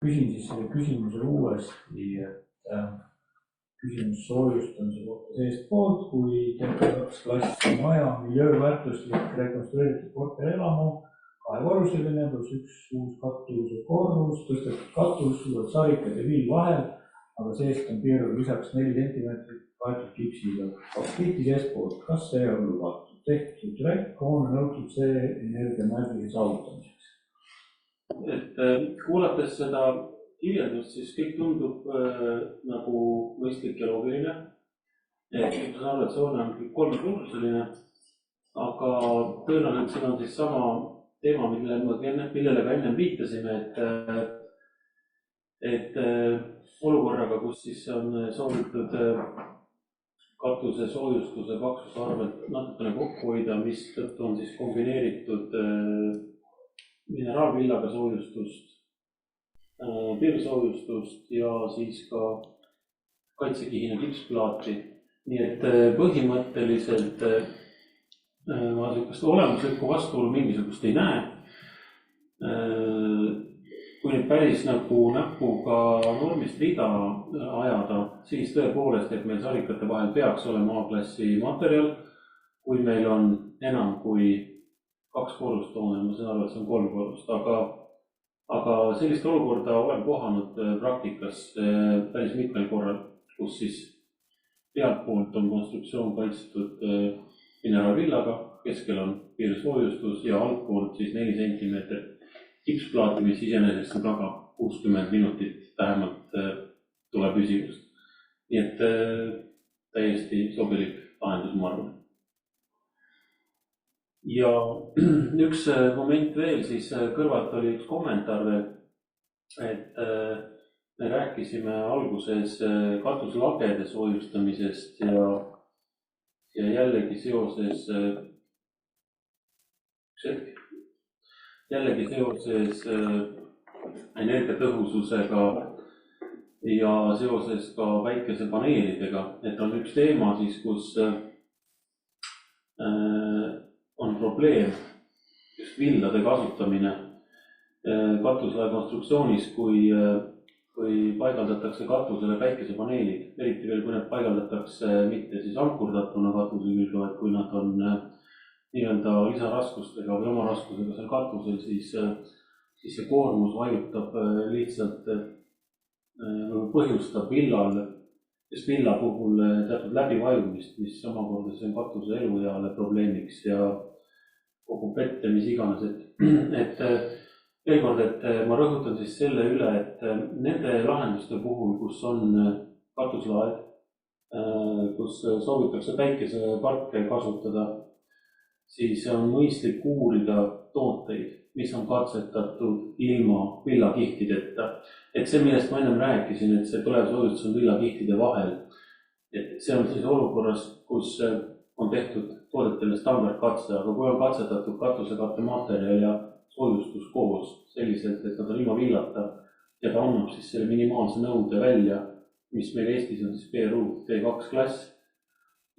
Küsin siis selle küsimuse uuesti, et küsimus soojustamise kohta seestpoolt, kui T2 klassi maja on miljööväärtuslik rekonstrueeritud korterelamu, kahekorruseline pluss üks uus katuse korrus, tõstetud katus, uued sarikad ja viil vahel, aga seest on piirul lisaks 4 cm kaetud kipsiga. 2 kliiti seestpoolt, kas see on lubatud? Tehtud rek on nõutud see energiamärgi saavutamiseks. Et kuulates seda kirjeldust, siis kõik tundub nagu mõistlik ja loogiline. Ma saan aru, et see hoone on kõik 3-korruseline, aga tõenäoliselt siin on siis sama teema, millele ka enne viitasime, et olukorraga, kus siis on soovitud katuse soojustuse paksuse arvelt natukene kokku hoida, mis tõttu on siis kombineeritud mineraalvillaga soojustust, piirsoojustust ja siis ka kaitsekihina kipsplaati. Nii et põhimõtteliselt ma sellist olemuslikku vastuolu mingisugust ei näe. Kui nüüd päris nagu näpuga normist rida ajada, siis tõepoolest, et meil sarikate vahel peaks olema A-klassi materjal. Kui meil on enam kui 2 korrust hoone, ma saan aru, et see on 3 korrust, aga sellist olukorda olen kohanud praktikas päris mitmel korral, kus siis pealtpoolt on konstruktsioon kaitstud mineraalvillaga, keskel on piirsoojustus ja altpoolt siis 4 cm kipsplaati, mis iseenesest on taga 60 minutit vähemalt tuleb püsivust. Nii et täiesti sobilik lahendus, ma arvan. Ja üks moment veel, siis kõrvalt oli üks kommentaar veel, et me rääkisime alguses katuslagede soojustamisest ja jällegi seoses energiatõhususega ja seoses ka päikesepaneelidega, et on üks teema siis, kus on probleem just villade kasutamine katusele konstruktsioonis, kui paigaldatakse katusele päikesepaneelid, eriti veel, kui need paigaldatakse mitte siis ankurdatuna katuse külge, vaid kui nad on nii-öelda lisaraskustega või oma raskusega seal katusel, siis see koormus vajutab lihtsalt, põhjustab villal, sest villa puhul teatud läbivajumist, mis omakorda see on katuse elueale probleemiks ja kogub vette, mis iganes. Et veel kord, et ma rõhutan siis selle üle, et nende lahenduste puhul, kus on katuslaed, kus soovitakse päikeseparke kasutada, siis on mõistlik uurida tooteid, mis on katsetatud ilma villakihtideta. Et see, millest ma ennem rääkisin, et see tulev soojustus on villakihtide vahel, et see on siis olukorras, kus on tehtud toodetele standardkatse, aga kui on katsetatud katusekatematerjal ja soojustus koos selliselt, et nad on ilma villata ja ta annab siis selle minimaalse nõude välja, mis meil Eestis on siis BRU T2 klass,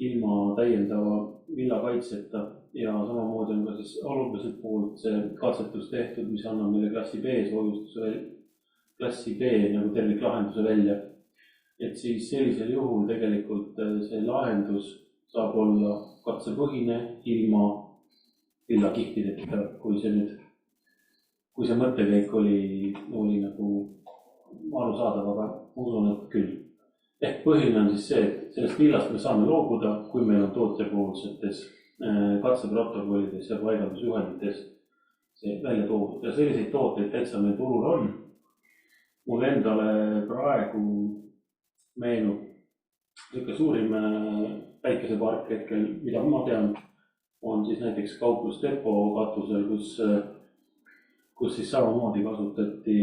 ilma täiendava villakaitseta ja samamoodi on ka siis alumiselt poolt see katsetus tehtud, mis annab meile klassi B soojustuse, klassi B nagu terviklahenduse välja. Et siis sellisel juhul tegelikult see lahendus saab olla katsepõhine ilma villakihtideta, kui see mõttekäik oli nagu arusaadav, aga usun, et küll. Ehk põhiline on siis see, et sellest villast me saame loobuda, kui meil on tootepoolsetes katseprotokollides ja paigaldusjuhendites see välja toodud. Ja selliseid tooteid täitsa meil turul on. Mul endale praegu meenub niisugune suurim päikesepark hetkel, mida ma tean, on siis näiteks kauplusdepo katusel, kus siis samamoodi kasutati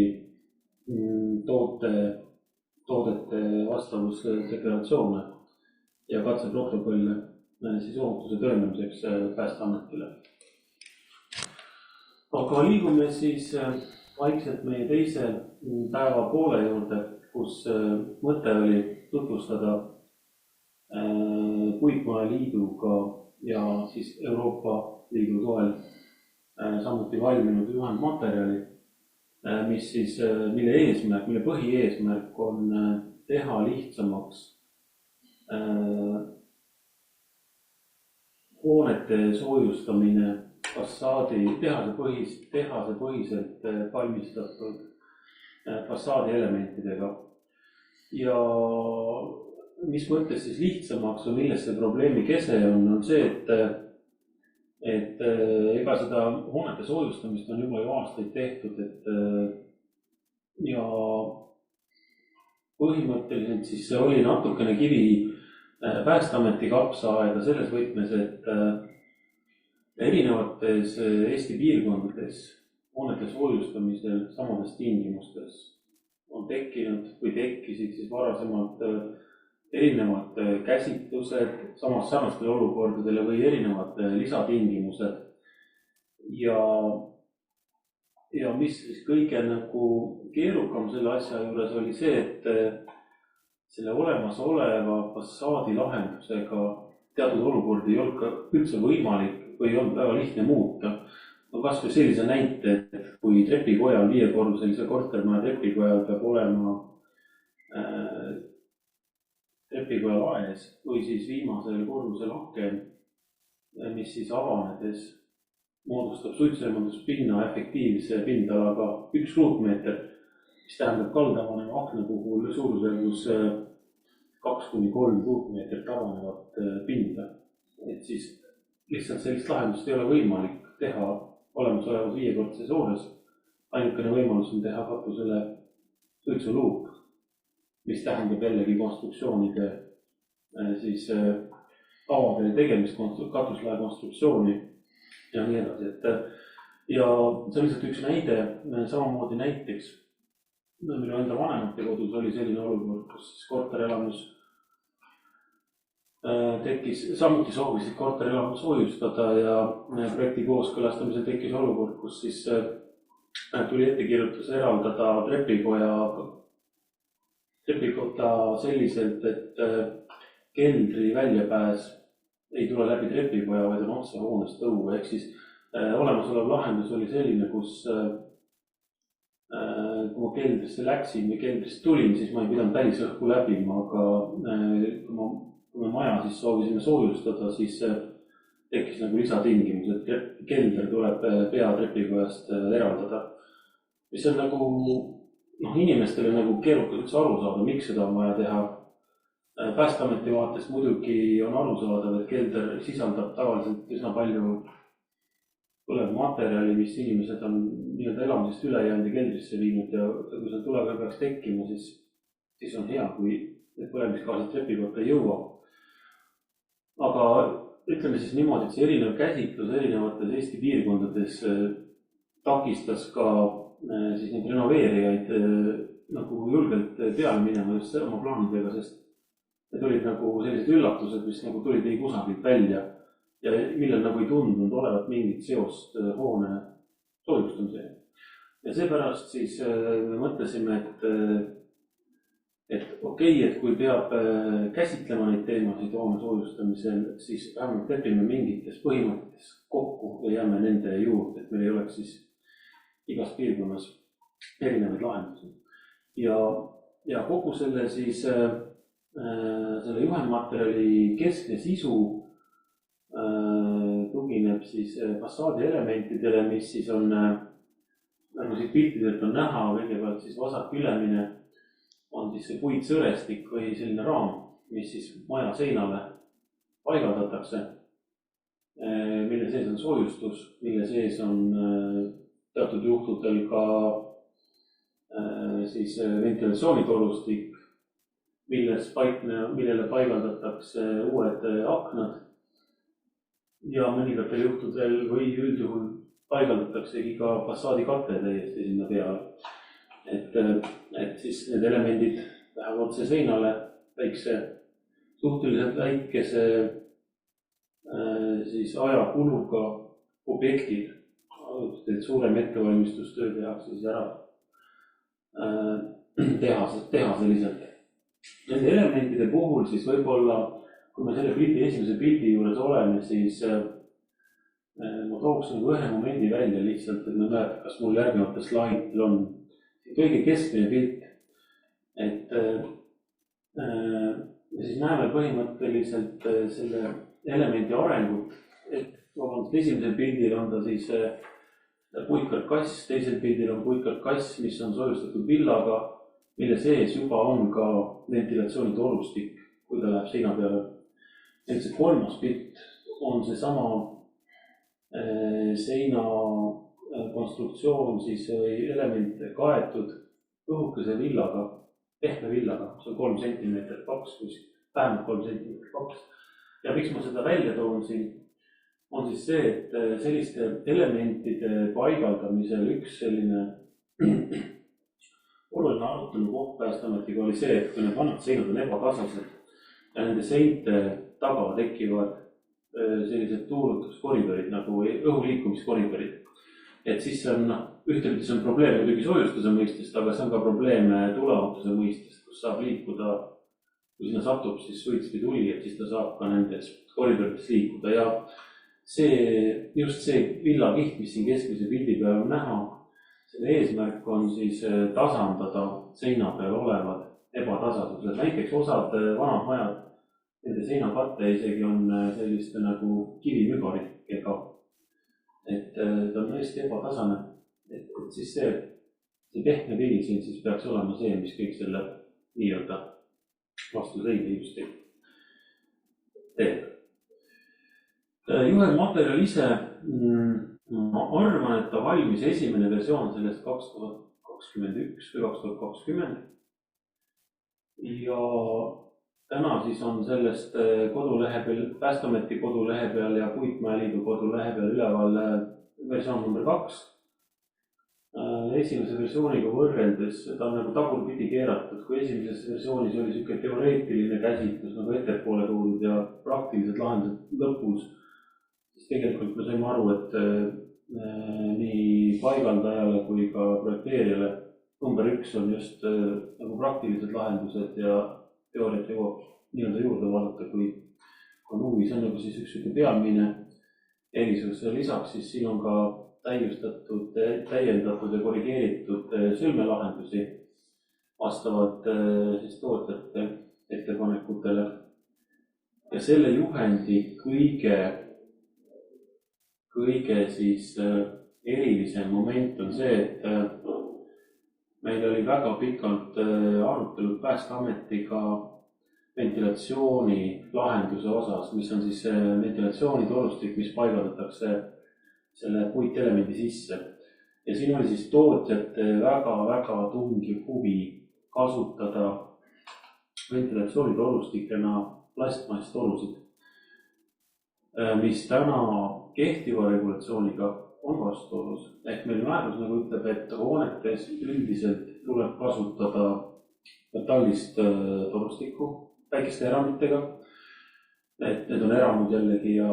toodete vastavusdeklaratsioone ja katseprotokolle siis ohutuse tõendamiseks Päästeametile. Aga liigume siis vaikselt meie teise päeva poole juurde, kus mõte oli tutvustada Puitmaja Liiduga ja siis Euroopa Liidu toel samuti valminud juhendmaterjali. mis siis, mille põhieesmärk on teha lihtsamaks hoonete soojustamine tehase põhiselt valmistatud fassaadi elementidega. Ja mis mõttes siis lihtsamaks või milles see probleemi kese on see, et ega seda hoonete soojustamist on juba ju aastaid tehtud, ja põhimõtteliselt siis see oli natukene kivi Päästeameti kapsaaeda selles võtmes, et erinevates Eesti piirkondades hoonete soojustamisel samades tingimustes on tekkinud või tekkisid siis varasemalt erinevad käsitlused samas sarnastele olukordadele või erinevad lisatingimused. Ja mis siis kõige nagu keerukam selle asja juures oli see, et selle olemasoleva fassaadi lahendusega teatud olukordi ei olnud ka üldse võimalik või ei olnud väga lihtne muuta. No kas või sellise näite, et kui trepikojal, 5-korruselise kortermaja trepikojal peab olema trepikoja laes või siis viimasel korrusel aken, mis siis avanedes moodustab suitsuemanduspinna efektiivse pindalaga 1 ruutmeeter, mis tähendab kaldavanema akna puhul suurusjärgus 2-3 ruutmeetrit avanevat pinda. Et siis lihtsalt sellist lahendust ei ole võimalik teha olemasolevas 5-korruses hoones. Ainukene võimalus on teha katusele suitsuluuk, mis tähendab jällegi konstruktsioonide siis avade tegemist, katuslae konstruktsiooni ja nii edasi. Ja see on lihtsalt üks näide, samamoodi näiteks minu enda vanemate kodus oli selline olukord, kus korterelamus tekkis, samuti soovisid korterelamus soojustada ja projekti kooskõlastamisel tekkis olukord, kus siis tuli ettekirjutus eraldada trepikota selliselt, et keldri väljapääs ei tule läbi trepikoja, vaid on otse hoonest õue. Ehk siis olemasolev lahendus oli selline, kus kui ma keldrisse läksin või keldrist tulin, siis ma ei pidanud täisõhku läbima, aga kui me maja siis soovisime soojustada, siis tekkis nagu lisatingimus, et kelder tuleb peatrepikojast eraldada. Mis on nagu inimestele nagu keerukas üldse aru saada, miks seda on vaja teha. Päästeameti vaatest muidugi on aru saadav, et kelder sisaldab tavaliselt üsna palju põlevmaterjali, mis inimesed on nii-öelda elamisest üle jäänud ja keldrisse viinud ja kui see tuleval peaks tekkima, siis on hea, kui need põlemisgaasid trepikotta ei jõua. Aga ütleme siis niimoodi, et see erinev käsitlus erinevates Eesti piirkondades takistas ka siis neid renoveerijaid nagu julgelt peale minema just oma plaanidega, sest need olid nagu sellised üllatused, mis nagu tulid ei kusagilt välja ja millel nagu ei tundunud olevat mingit seost hoone soojustamisega. Ja seepärast siis me mõtlesime, et okei, et kui peab käsitlema neid teemasid hoone soojustamisel, siis vähemalt lepime mingites põhimõtetes kokku ja jääme nende juurde, et meil ei oleks siis igas piirkonnas erinevaid lahendusi. Ja kogu selle siis selle juhendmaterjali keskne sisu tugineb siis fassaadi elementidele, mis siis on, nagu siit piltidelt on näha, kõigepealt siis vasak ülemine on siis see puitsõrestik või selline raam, mis siis maja seinale paigaldatakse, mille sees on soojustus, mille sees on teatud juhtudel ka siis ventilatsioonitorustik, millele paigaldatakse uued aknad ja mõningatel juhtudel või üldjuhul paigaldataksegi ka fassaadi kate täiesti sinna peale. Et siis need elemendid lähevad otse seinale suhteliselt väikese siis ajakuluga objektid, et suurem ettevalmistustöö tehakse siis ära teha selliselt. Nende elementide puhul siis võib-olla, kui me selle pildi, esimese pildi juures oleme, siis ma tooks nagu ühe momendi välja lihtsalt, et ma näen, kas mul järgnevatel slaidil on kõige keskmine pilt. Et me siis näeme põhimõtteliselt selle elemendi arengut. Esimesel pildil on ta siis puitkarkass, teisel pildil on puitkarkass, mis on soojustatud villaga, mille sees juba on ka ventilatsiooni tolustik, kui ta läheb seina peale. Et see kolmas pilt on see sama seina konstruktsioon siis element kaetud õhukese villaga, pehme villaga, see on 3 cm paks, vähemalt 3 cm paks. Ja miks ma seda välja toon siin, on siis see, et selliste elementide paigaldamisel üks selline oluline arutelu koht Päästeametiga oli see, et kui need vanad seinad on ebatasased ja nende seinte taga tekivad sellised tuulutuskoridorid nagu õhuliikumiskoridorid. Et siis see on, ühtepidi see on probleem muidugi soojustuse mõistest, aga see on ka probleem tuleohutuse mõistest, kus saab liikuda, kui sinna satub siis suits või tuli, et siis ta saab ka nendes koridorides liikuda ja just see villakiht, mis siin keskmise pildi peal on näha, selle eesmärk on siis tasandada seina peal olevad ebatasasused. Näiteks osad vanad majad, nende seinakatte isegi on selliste nagu kivimübaritega. Et ta on hästi ebatasane. Et siis see pehme vill siin siis peaks olema see, mis kõik selle nii-öelda vastu seina just teeb. Juhendmaterjal ise, ma arvan, et ta valmis esimene versioon sellest 2021 või 2020. Ja täna siis on sellest kodulehe peal, Päästeameti kodulehe peal ja Puitmäe Liidu kodulehe peal üleval versioon number 2. Esimese versiooniga võrreldes ta on nagu tagurpidi keeratud, kui esimeses versioonis oli selline teoreetiline käsitlus nagu ettepoole toodud ja praktilised lahendused lõpus. Siis tegelikult me saime aru, et nii paigaldajale kui ka projekteerijale number 1 on just nagu praktilised lahendused ja teooriat jõuab nii-öelda juurde vaadata, kui on huvi. See on nagu siis üks peamine erisus. Lisaks siis siin on ka täiendatud ja korrigeeritud sõlmelahendusi vastavalt siis tootjate ettepanekutele. Ja selle juhendi kõige siis erilisem moment on see, et meil oli väga pikalt arutelud Päästeametiga ventilatsiooni lahenduse osas, mis on siis ventilatsiooni tolustik, mis paigaldatakse selle puitelemendi sisse. Ja siin oli siis tootjate väga tungiv huvi kasutada ventilatsiooni tolustikena plastmasstorusid, mis täna kehtiva regulatsiooniga on vastuolus. Ehk meil määrus nagu ütleb, et hoonetes üldiselt tuleb kasutada metallist tolustikku väikeste eramitega. Et need on eramud jällegi ja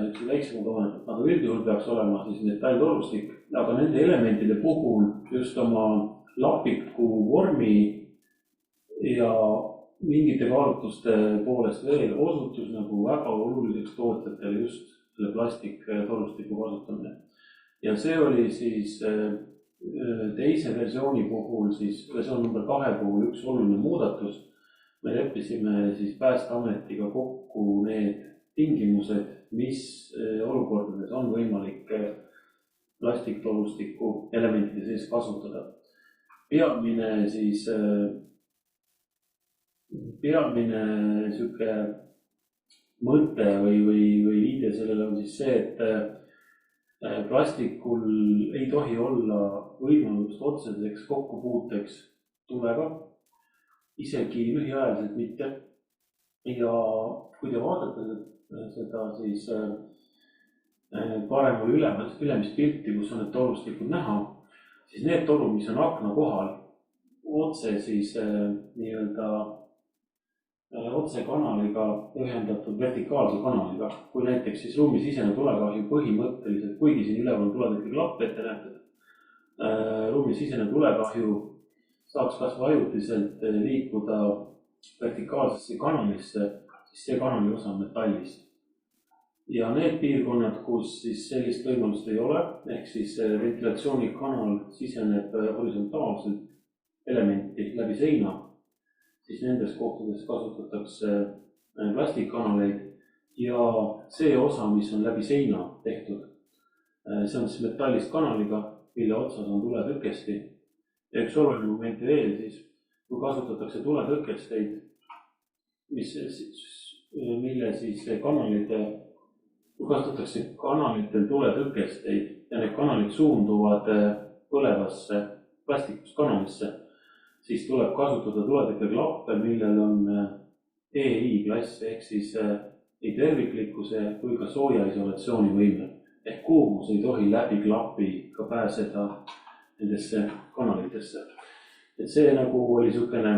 üks väiksemad hooned, aga üldjuhul peaks olema siis metalltolustik. Aga nende elementide puhul just oma lapiku vormi ja mingite kaalutluste poolest veel osutus nagu väga oluliseks tootjatele just selle plastiktorustiku kasutamine. Ja see oli siis teise versiooni puhul, siis versioon number 2 puhul üks oluline muudatus. Me leppisime siis Päästeametiga kokku need tingimused, mis olukordades on võimalik plastiktorustiku elementide sees kasutada. Peamine süke mõte või viide sellele on siis see, et plastikul ei tohi olla võimalust otseseks kokkupuuteks tulega, isegi lühiajaliselt mitte. Ja kui te vaatate seda siis paremal ülemist pilti, kus on need torustikud näha, siis need torud, mis on akna kohal, otse siis nii-öelda otsekanaliga ühendatud vertikaalse kanaliga, kui näiteks siis ruumisisene tulekahju põhimõtteliselt, kuigi siin üleval on tuletõrje klapp ette nähtud, ruumisisene tulekahju saaks kas või ajutiselt liikuda vertikaalsesse kanalisse, siis see kanali osa on metallist. ja need piirkonnad, kus siis sellist võimalust ei ole, ehk siis ventilatsioonikanal siseneb horisontaalselt elementi läbi seina, siis nendes kohtades kasutatakse plastikkanaleid ja see osa, mis on läbi seina tehtud, see on siis metallist kanaliga, mille otsas on tuletõkesti. Ja üks oluline momenti veel siis, kui kasutatakse tuletõkesteid, mille siis kanalid, kui kasutatakse kanalitel tuletõkesteid ja need kanalid suunduvad põlevasse plastikust kanalisse, siis tuleb kasutada tuletõkkeklappe, millel on EI-klass ehk siis nii terviklikkuse kui ka sooja isolatsiooni võime. Ehk kuumus ei tohi läbi klapi ka pääseda nendesse kanalitesse. Et see nagu oli niisugune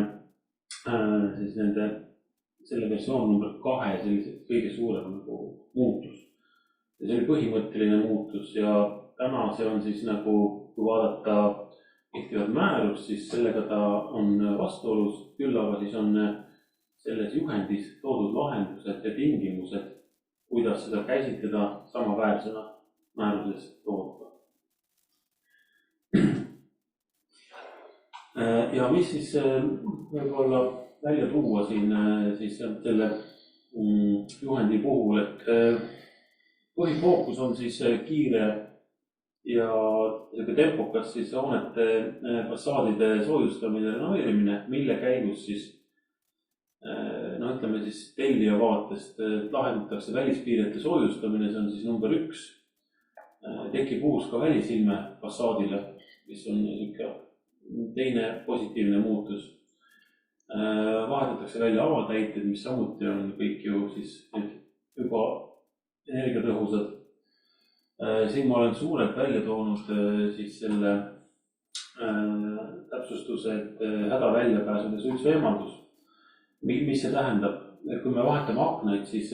siis selle versioon number 2 sellise kõige suurem nagu muutus. Ja see oli põhimõtteline muutus ja täna see on siis nagu, kui vaadata kehtivat määrust, siis sellega ta on vastuolus, küll aga siis on selles juhendis toodud lahendused ja tingimused, kuidas seda käsitleda samaväärsena määruses toodud. Ja mis siis võib-olla välja tuua siin siis selle juhendi puhul, et põhifookus on siis kiire ja tempokas siis hoonete fassaadide soojustamine ja renoveerimine, mille käigus siis ütleme siis tellija vaatest lahendatakse välispiirete soojustamine, see on siis number 1. Tekib uus ka välisilme fassaadile, mis on teine positiivne muutus. Vahetatakse välja avatäited, mis samuti on kõik ju siis juba energiatõhusad. Siin ma olen suurelt välja toonud siis selle täpsustuse, et hädaväljapääsude suitsueemaldus. Mis see tähendab? Kui me vahetame aknaid, siis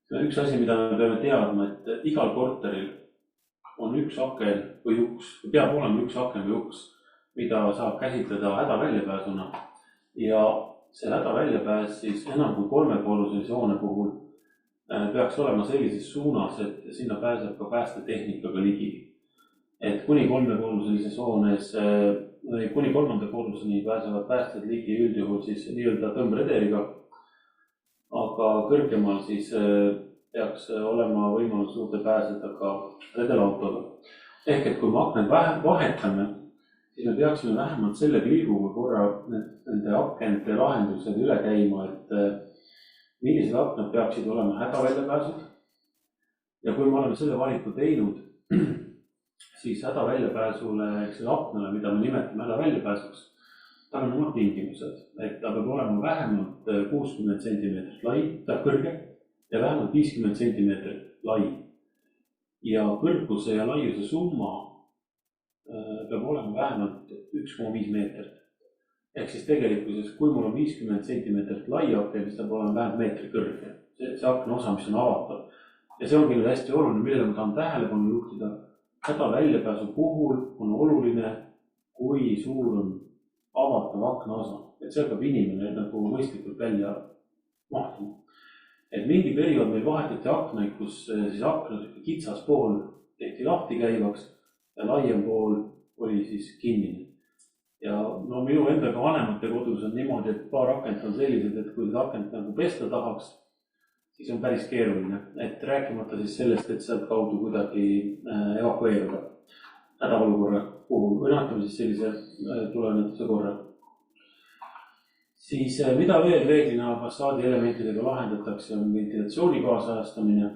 üks asi, mida me peame teadma, et igal korteril on üks aken või uks, peab olema üks aken või uks, mida saab käsitleda hädaväljapääsuna. Ja see hädaväljapääs siis enam kui 3-korruselise hoone puhul peaks olema sellises suunas, et sinna pääseb ka päästetehnikaga ligi. Et kuni 3-korruselises hoones või kuni 3. korruseni pääsevad päästjad ligi üldjuhul siis nii-öelda tõmbrederiga. Aga kõrgemal siis peaks olema võimalus juurde pääseda ka redelautoga. Ehk et kui me aknaid vahetame, siis me peaksime vähemalt selle pilguga korra nende akende lahendused üle käima, et millised aknad peaksid olema hädaväljapääsud. Ja kui me oleme selle valiku teinud, siis hädaväljapääsule ehk selle aknale, mida me nimetame hädaväljapääsuks, tal on omad tingimused, et ta peab olema vähemalt 60 cm lai, ta kõrge ja vähemalt 50 cm lai. Ja kõrguse ja laiuse summa peab olema vähemalt 1,5 meetrit. Ehk siis tegelikkuses, kui mul on 50 cm lai aken, siis ta peab olema vähemalt meetri kõrge. See akna osa, mis on avatav. Ja see ongi nüüd hästi oluline, millele ma tahan tähelepanu juhtida. Hädaväljapääsu puhul on oluline, kui suur on avatav akna osa. Et seal peab inimene nagu mõistlikult välja mahtuma. Et mingi periood meil vahetati aknaid, kus siis akna kitsas pool tehti lahti käivaks ja laiem pool oli siis kinnine. Ja no minu endaga vanemate kodus on niimoodi, et paar akent on sellised, et kui seda akent nagu pesta tahaks, siis on päris keeruline. Et rääkimata siis sellest, et sealt kaudu kuidagi evakueeruda hädaolukorra puhul või nähtame siis sellise tulenetuse korra. Siis mida veel reeglina fassaadi elementidega lahendatakse, on ventilatsiooni kaasajastamine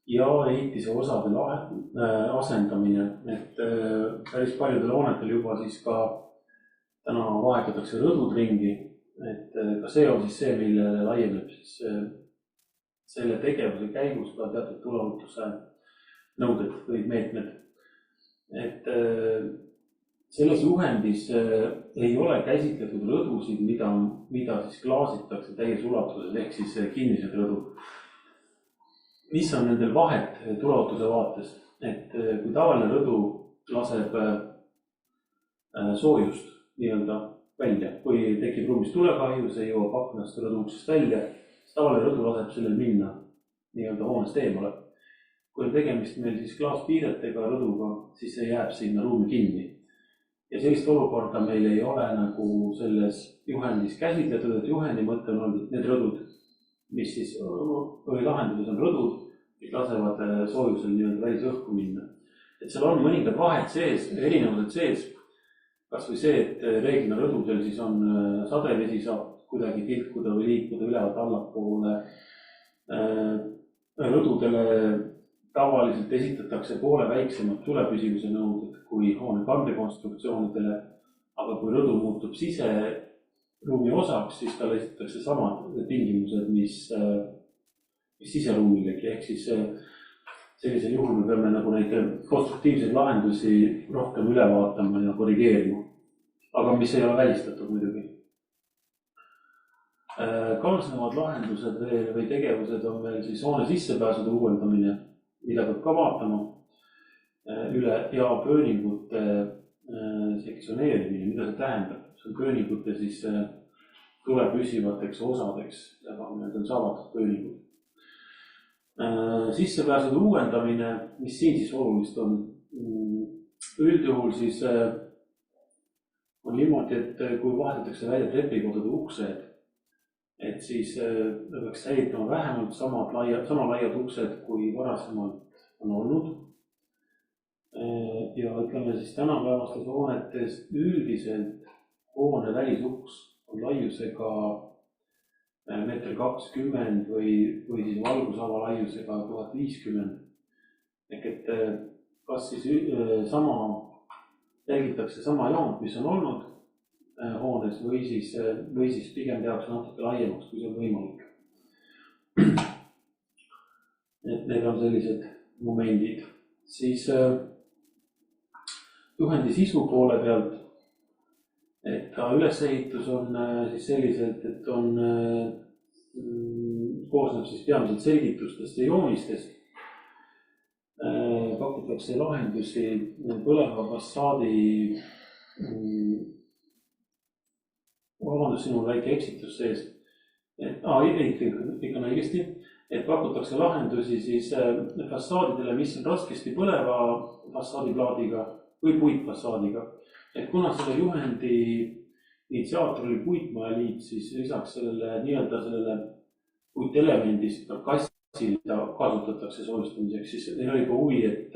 ja ehitise osade asendamine. Et päris paljudel hoonetel juba siis ka täna vahetatakse rõdud ringi. Et ka see on siis see, millele laieneb siis selle tegevuse käigus ka teatud tuleohutuse nõuded või meetmed. Et selles juhendis ei ole käsitletud rõdusid, mida siis klaasitakse täies ulatuses, ehk siis kinnised rõdud. Mis on nendel vahet tuleohutuse vaates? Et kui tavaline rõdu laseb soojust nii-öelda välja, kui tekib ruumis tulekahju, see jõuab aknast rõdu uksest välja, siis tavaline rõdu laseb sellel minna nii-öelda hoonest eemale. Kui on tegemist meil siis klaaspiiretega rõduga, siis see jääb sinna ruumi kinni. Ja sellist olukorda meil ei ole nagu selles juhendis käsitletud, et juhendi mõte on olnud need rõdud, mis siis või lahenduses on rõdud, mis lasevad soojusel nii-öelda välisõhku minna. Et seal on mõningad vahed sees, erinevused sees, kas või see, et reeglina rõdudel siis on sadevesi saab kuidagi tilkuda või liikuda ülevalt allapoole. Rõdudele tavaliselt esitatakse poole väiksemad tulepüsivuse nõuded kui hoone kandrikonstruktsioonidele, aga kui rõdu muutub siseruumi osaks, siis talle esitatakse samad tingimused, mis siseruumilegi, ehk siis sellisel juhul me peame nagu neid konstruktiivseid lahendusi rohkem üle vaatama ja korrigeerima, aga mis ei ole välistatud muidugi. Kaasnevad lahendused või tegevused on veel siis hoone sissepääsude uuendamine, mida peab ka vaatama üle ja pööningute sektsioneerimine, mida see tähendab. See on pööningute siis tulepüsivateks osadeks ja need on savatud pööningud. Sissepääsude uuendamine, mis siin siis olulist on, üldjuhul siis on niimoodi, et kui vahetatakse välja trepikodude uksed, et siis peaks säilitama vähemalt sama laiad uksed, kui varasemalt on olnud. Ja ütleme siis tänapäevastes hoonetes üldiselt hoone välisuks on laiusega 1,20 m või siis valgusala laiusega 1050. Ehk et kas siis jälgitakse sama joont, mis on olnud hoones või siis pigem tehakse natuke laiemaks, kui see on võimalik. Et need on sellised momendid. Siis juhendi sisu poole pealt, et ka ülesehitus on siis selliselt, et koosneb siis peamiselt selgitustest ja joonistest. Pakutakse lahendusi põleva fassaadi, vabandust, sinul väike eksitus sees, ikka õigesti, et pakutakse lahendusi siis fassaadidele, mis on raskesti põleva fassaadiplaadiga või puitfassaadiga. Et kuna selle juhendi initsiaator oli puitmajaliit, siis lisaks sellele nii-öelda sellele puitelemendist kassil kasutatakse soojustamiseks, siis neil oli ka huvi, et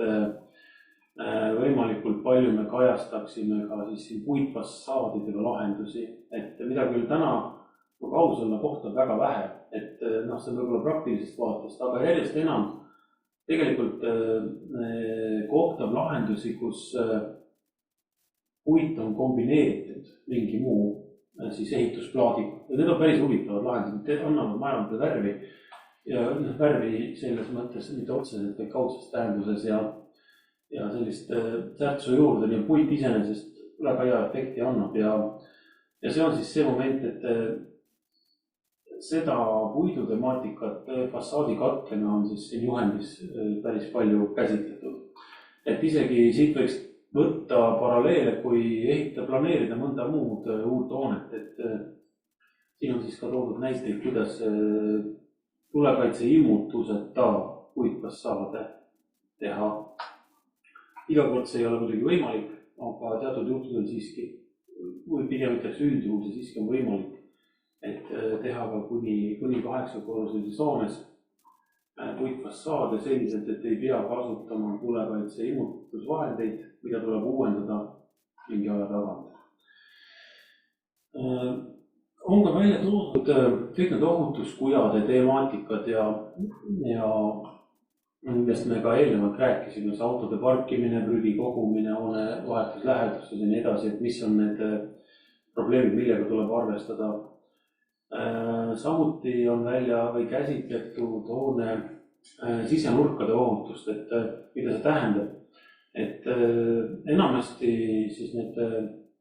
võimalikult palju me kajastaksime ka siis siin puitfassaadidega lahendusi, et mida küll täna kausalla kohtab väga vähe, et see on võib-olla praktilisest vaatest, aga järjest enam tegelikult kohtab lahendusi, kus puit on kombineeritud mingi muu siis ehitusplaadiga. Ja need on päris huvitavad lahendused, need annavad majandade värvi ja värvi selles mõttes mitte otseselt või kaudses tähenduses ja sellist särtsu juurde, nii puit iseenesest väga hea efekti annab ja see on siis see moment, et seda puidu temaatikat fassaadikatlena on siis siin juhendis päris palju käsitletud. Et isegi siit võiks võtta paralleele, kui planeerida mõnda muud uut hoonet, et siin on siis ka toodud näiteid, kuidas tulekaitse ilmutuseta puitfassaade teha. Iga kord see ei ole muidugi võimalik, aga teatud juhtudel siiski, või pigem ütleks üldjuhul see siiski on võimalik, et teha ka kuni 8-korruselises hoones puitfassaade selliselt, et ei pea kasutama tulekaitse ilmutusvahendeid, mida tuleb uuendada mingi aja tagant. On ka välja toodud kõik need ohutuskujade temaatikad ja millest me ka eelnevalt rääkisime, see autode parkimine, prügi kogumine, hoone vahetus läheduses ja nii edasi, et mis on need probleemid, millega tuleb arvestada. Samuti on välja või käsitletud hoone sisenurkade ohutust, et mida see tähendab, et enamasti siis need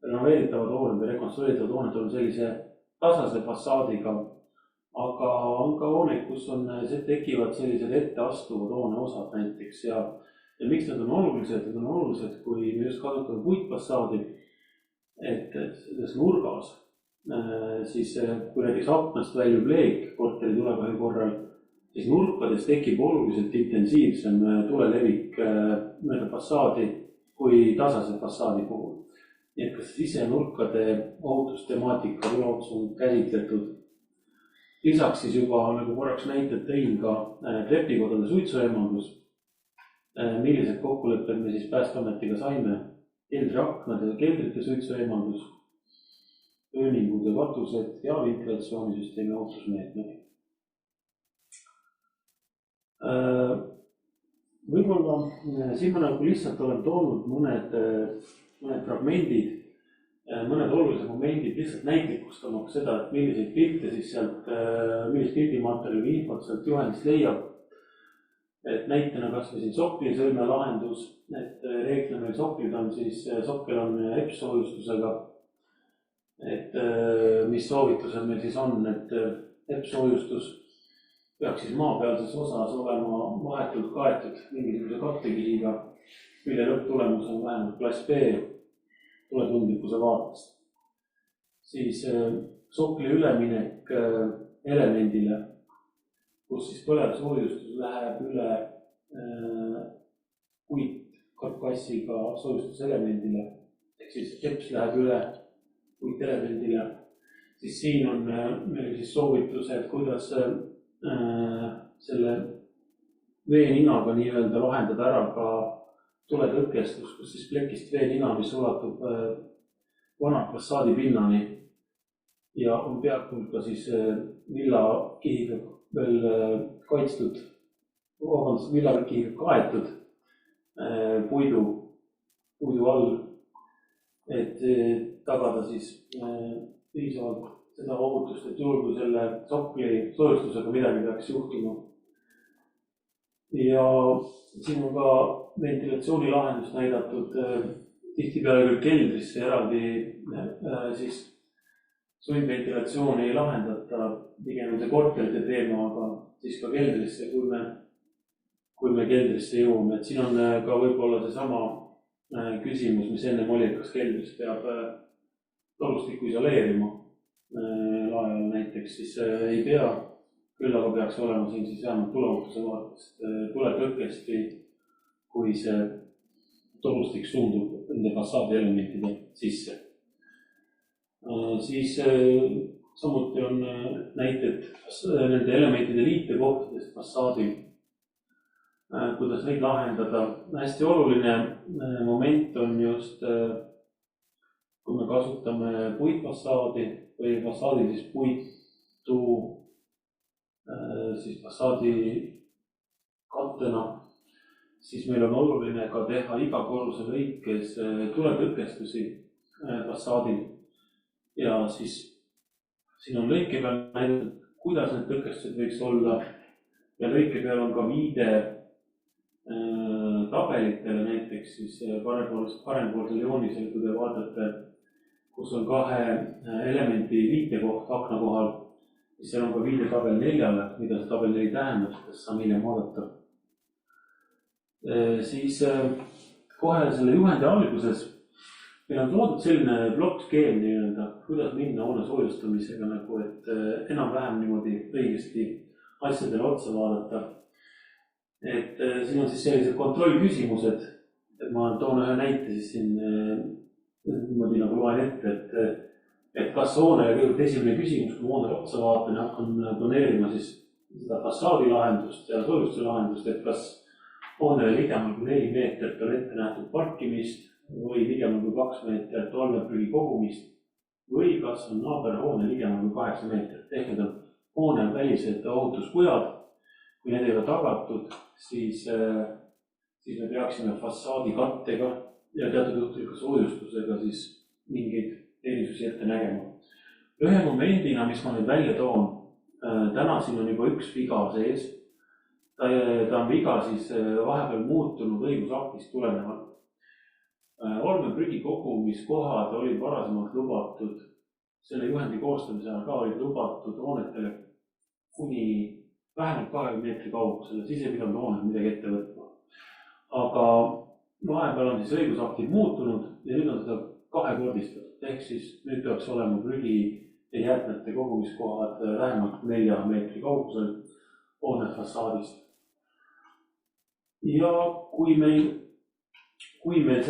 renoveeritavad hooned või rekonstrueeritavad hooned on sellise tasase fassaadiga, aga on ka hooneid, kus tekivad sellised etteastuvad hooneosad näiteks ja miks need on olulised? Need on olulised, kui me just kasutame puitfassaadi, et selles nurgas siis kui näiteks aknast väljub leek korteri tulekahju korral, siis nurkades tekib oluliselt intensiivsem tulelevik mööda fassaadi kui tasase fassaadi puhul. Nii et kas sisenurkade ohutustemaatika üleohutus on käsitletud. Lisaks siis juba, nagu korraks näited tõin ka trepikodade suitsueemaldus, millised kokkulepped me siis Päästeametiga saime, keldriaknad ja keldrite suitsueemaldus, ööningud ja katused ja ventilatsioonisüsteemi ohutusmeetmed. Võib-olla siin ma nagu lihtsalt olen toonud mõned fragmendid, mõned olulised momendid lihtsalt näitlikustamaks seda, et milliseid pilte siis sealt, millist pildimaterjali infot sealt juhendist leiab. Et näitena kas või siin soklisõlme lahendus, et reeglina meil soklid on siis, sokkel on EPS-soojustusega. Et mis soovitused meil siis on, et EPS-soojustus peaks siis maapealses osas olema vahetult kaetud mingisuguse kattekihiga, mille lõpptulemus on vähemalt klass B tuletundlikkuse vaatest. Siis sokli üleminek elemendile, kus siis põlev soojustus läheb üle puitkarkassiga soojustuselemendile, ehk siis EPS läheb üle puitelemendile. Siis siin on meil siis soovitused, kuidas selle veeninaga nii-öelda lahendada ära ka tuletõkestus, kus siis plekist veenina, mis ulatub vana fassaadi pinnani ja on peaaegu ka siis villakihiga veel kaitstud, villakihiga kaetud puidu all, et tagada siis piisavalt seda ohutust, et juhul kui selle sokli soojustusega midagi peaks juhtuma. Ja siin on ka ventilatsioonilahendus näidatud tihtipeale küll keldrisse eraldi siis sundventilatsiooni ei lahendata, pigem see korterite teema, aga siis ka keldrisse, kui me keldrisse jõuame. Et siin on ka võib-olla seesama küsimus, mis ennem oli, kas keldris peab tolustikku isoleerima laajal näiteks, siis ei pea, küll aga peaks olema siin siis vähemalt tuleohutuse vaatest tuletõkesti, kui see tolustik suundub nende fassaadi elementide sisse. Siis samuti on näited nende elementide liitekohtadest fassaadil, kuidas neid lahendada. Hästi oluline moment on just, kui me kasutame puitfassaadi või fassaadi siis puitu siis fassaadi kattena, siis meil on oluline ka teha iga korruse lõikes tuletõkestusi fassaadil. Ja siis siin on lõike peal näidatud, kuidas need tõkestused võiks olla. Ja lõike peal on ka viide tabelitele, näiteks siis parempoolsel joonisel, kui te vaatate, kus on kahe elemendi liitekoht akna kohal, siis seal on ka viide tabel 4-le, mida see tabel 4 tähendab, sest saame hiljem vaadata. Siis kohe selle juhendi alguses meil on toodud selline plokkskeem nii-öelda, kuidas minna hoone soojustamisega, nagu et enam-vähem niimoodi õigesti asjadele otsa vaadata. Et siin on siis sellised kontrollküsimused, et ma toon ühe näite siis siin niimoodi nagu loen ette, et kas hoonele kõigepealt esimene küsimus, kui hoonele otsa vaatan ja hakkan planeerima siis seda fassaadi lahendust ja soojustuse lahendust, et kas hoonele ligemal kui 4 meetrit on ette nähtud parkimist või ligemal kui 2 meetrit olmeprügi kogumist või kas on naaberhoone ligemal kui 8 meetrit. Ehk need on hoone välised ohutuskujad. Kui need ei ole tagatud, siis me peaksime fassaadi kattega ja teatud juhtul ka soojustusega siis mingeid erisusi ette nägema. Ühe momendina, mis ma nüüd välja toon, täna siin on juba üks viga sees. Ta on viga siis vahepeal muutunud õigusaktist tulenevalt. Olmeprügi kogumiskohad olid varasemalt lubatud, selle juhendi koostamise ajal ka olid lubatud hoonetele kuni vähemalt 20 meetri kaugusele, siis ei pidanud hooned midagi ette võtma. Aga vahepeal on siis õigusaktid muutunud ja nüüd on seda kahekordistatud. Ehk siis nüüd peaks olema prügi ja jäätmete kogumiskohad vähemalt 4 meetri kaugusel. hoone fassaadist. Ja kui meil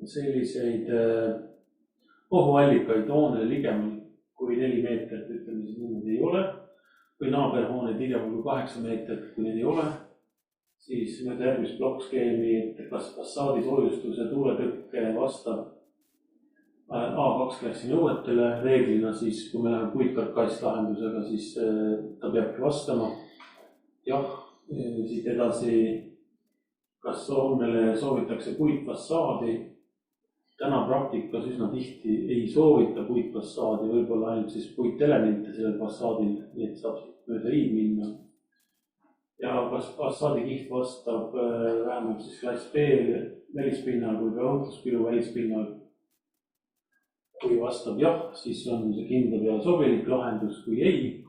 selliseid ohuallikaid hoone ligemal kui 4 meetrit, ütleme siis niimoodi ei ole, või naaberhoone ligemal kui 8 meetrit, kui neid ei ole, siis mööda järgmist plokkskeemi, et kas fassaadi soojustuse tuuletõkke vastab A2 klassi nõuetele. Reeglina siis, kui me läheme puitkarkasslahendusega, siis ta peabki vastama. Jah, siit edasi, kas hoonele soovitakse puitfassaadi. Täna praktikas üsna tihti ei soovita puitfassaadi, võib-olla ainult siis puitelemente sellel fassaadil, nii et saab mööda i minna. Ja kas fassaadi kiht vastab vähemalt siis klass B välispinnal või rahutuspilu välispinnal. Kui vastab jah, siis on see kindel ja sobilik lahendus. Kui ei,